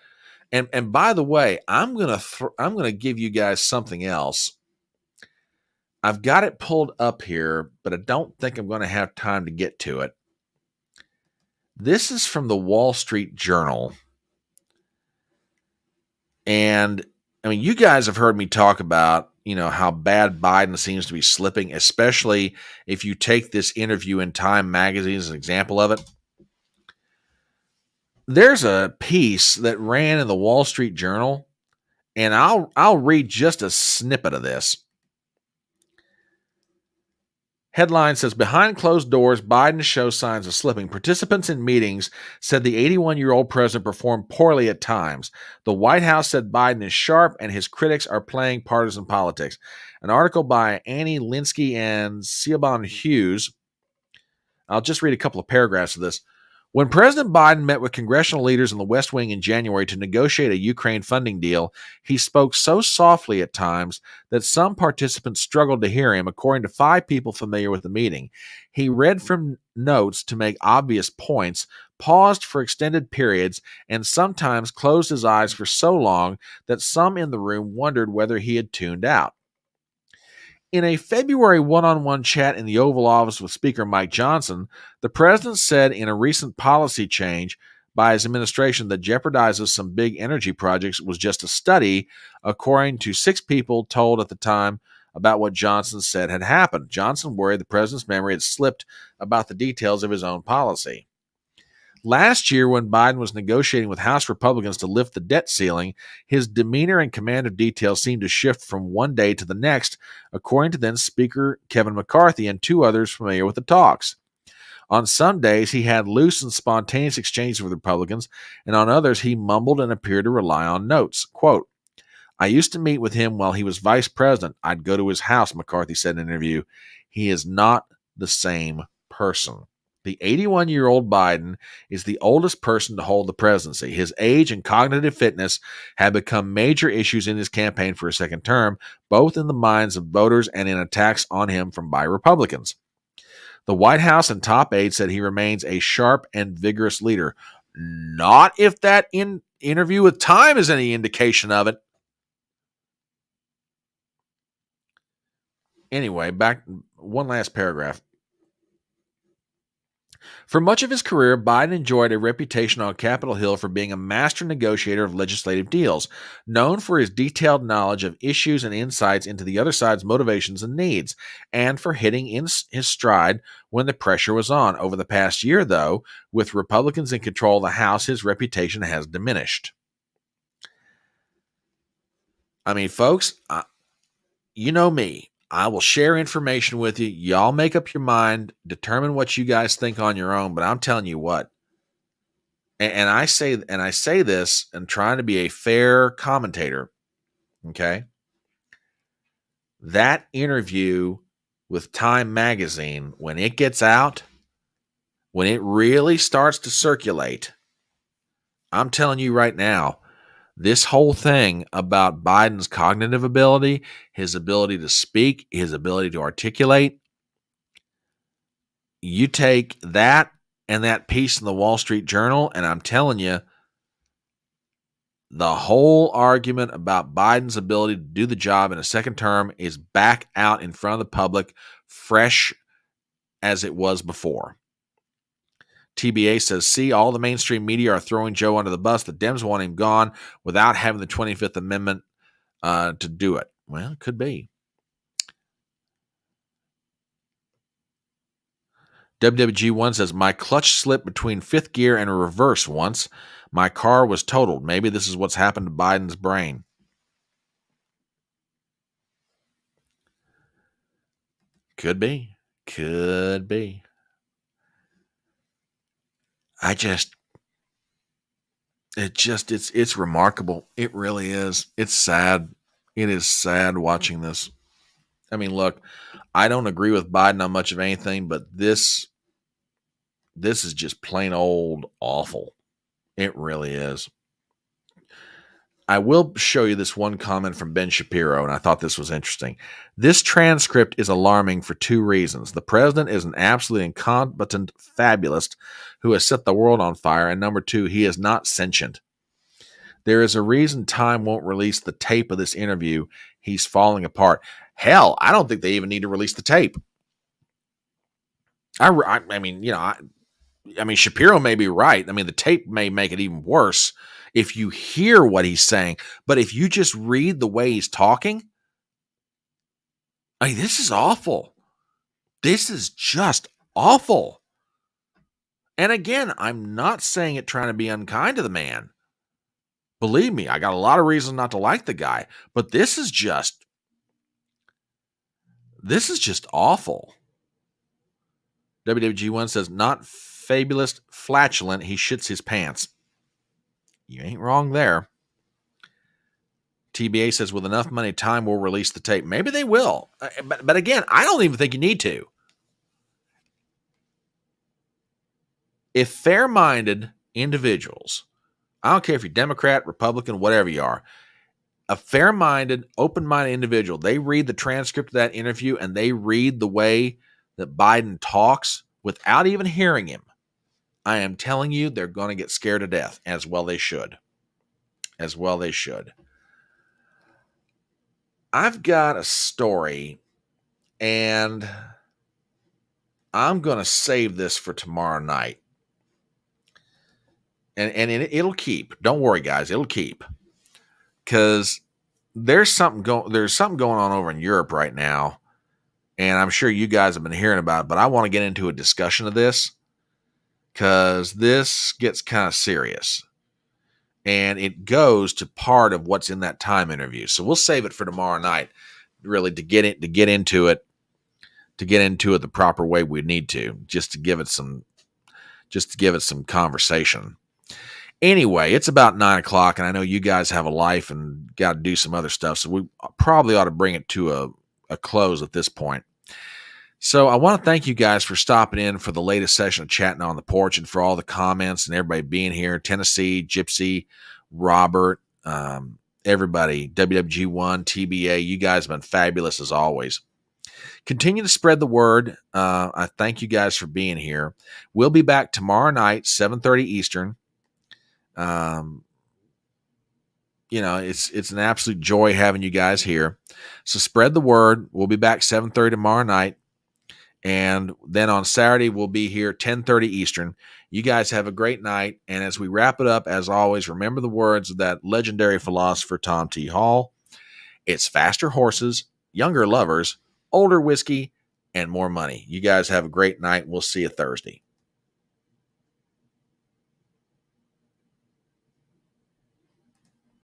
And by the way, I'm gonna give you guys something else. I've got it pulled up here, but I don't think I'm going to have time to get to it. This is from the Wall Street Journal. And I mean, you guys have heard me talk about, how bad Biden seems to be slipping, especially if you take this interview in Time magazine as an example of it. There's a piece that ran in the Wall Street Journal, and I'll read just a snippet of this. Headline says, behind closed doors, Biden shows signs of slipping. Participants in meetings said the 81-year-old president performed poorly at times. The White House said Biden is sharp and his critics are playing partisan politics. An article by Annie Linsky and Siobhan Hughes. I'll just read a couple of paragraphs of this. When President Biden met with congressional leaders in the West Wing in January to negotiate a Ukraine funding deal, he spoke so softly at times that some participants struggled to hear him, according to 5 people familiar with the meeting. He read from notes to make obvious points, paused for extended periods, and sometimes closed his eyes for so long that some in the room wondered whether he had tuned out. In a February one-on-one chat in the Oval Office with Speaker Mike Johnson, the president said in a recent policy change by his administration that jeopardizes some big energy projects was just a study, according to 6 people told at the time about what Johnson said had happened. Johnson worried the president's memory had slipped about the details of his own policy. Last year, when Biden was negotiating with House Republicans to lift the debt ceiling, his demeanor and command of detail seemed to shift from one day to the next, according to then Speaker Kevin McCarthy and 2 others familiar with the talks. On some days, he had loose and spontaneous exchanges with Republicans, and on others, he mumbled and appeared to rely on notes. Quote, I used to meet with him while he was vice president. I'd go to his house, McCarthy said in an interview. He is not the same person. The 81-year-old Biden is the oldest person to hold the presidency. His age and cognitive fitness have become major issues in his campaign for a second term, both in the minds of voters and in attacks on him by Republicans. The White House and top aides said he remains a sharp and vigorous leader. Not if that interview with Time is any indication of it. Anyway, back one last paragraph. For much of his career, Biden enjoyed a reputation on Capitol Hill for being a master negotiator of legislative deals, known for his detailed knowledge of issues and insights into the other side's motivations and needs, and for hitting in his stride when the pressure was on. Over the past year, though, with Republicans in control of the House, his reputation has diminished. I mean, folks, you know me. I will share information with you. Y'all make up your mind, determine what you guys think on your own. But I'm telling you what, and I say this and trying to be a fair commentator. Okay, that interview with Time Magazine, when it gets out, when it really starts to circulate, I'm telling you right now, this whole thing about Biden's cognitive ability, his ability to speak, his ability to articulate, you take that and that piece in the Wall Street Journal, and I'm telling you, the whole argument about Biden's ability to do the job in a second term is back out in front of the public, fresh as it was before. TBA says, see, all the mainstream media are throwing Joe under the bus. The Dems want him gone without having the 25th Amendment to do it. Well, it could be. WWG1 says, my clutch slipped between fifth gear and a reverse once. My car was totaled. Maybe this is what's happened to Biden's brain. Could be. Could be. It's remarkable. It really is. It's sad. It is sad watching this. I mean, look, I don't agree with Biden on much of anything, but this is just plain old awful. It really is. I will show you this one comment from Ben Shapiro, and I thought this was interesting. This transcript is alarming for two reasons. The president is an absolutely incompetent fabulist who has set the world on fire, and number two, he is not sentient. There is a reason Time won't release the tape of this interview. He's falling apart. Hell, I don't think they even need to release the tape. I mean, you know, I mean, Shapiro may be right. I mean, the tape may make it even worse if you hear what he's saying. But if you just read the way he's talking, I mean, this is awful. This is just awful. And again, I'm not saying it trying to be unkind to the man. Believe me, I got a lot of reasons not to like the guy. But this is just awful. WWG1 says, not fabulous, flatulent, he shits his pants. You ain't wrong there. TBA says, with enough money, Time will release the tape. Maybe they will. But again, I don't even think you need to. If fair-minded individuals, I don't care if you're Democrat, Republican, whatever you are, a fair-minded, open-minded individual, they read the transcript of that interview and they read the way that Biden talks without even hearing him, I am telling you, they're going to get scared to death, as well they should. As well they should. I've got a story, and I'm going to save this for tomorrow night. And it'll keep. Don't worry, guys. It'll keep. Because there's something going on over in Europe right now, and I'm sure you guys have been hearing about it, but I want to get into a discussion of this because this gets kind of serious. And it goes to part of what's in that Time interview. So we'll save it for tomorrow night, really, to get into it the proper way we need to, just to give it some conversation. Anyway, it's about 9:00, and I know you guys have a life and got to do some other stuff, so we probably ought to bring it to a close at this point. So I want to thank you guys for stopping in for the latest session of Chatting on the Porch and for all the comments and everybody being here. Tennessee, Gypsy, Robert, everybody, WWG1, TBA, you guys have been fabulous as always. Continue to spread the word. I thank you guys for being here. We'll be back tomorrow night, 7:30 Eastern. it's an absolute joy having you guys here. So spread the word. We'll be back 7:30 tomorrow night. And then on Saturday, we'll be here 10:30 Eastern. You guys have a great night. And as we wrap it up, as always, remember the words of that legendary philosopher, Tom T. Hall. It's faster horses, younger lovers, older whiskey, and more money. You guys have a great night. We'll see you Thursday.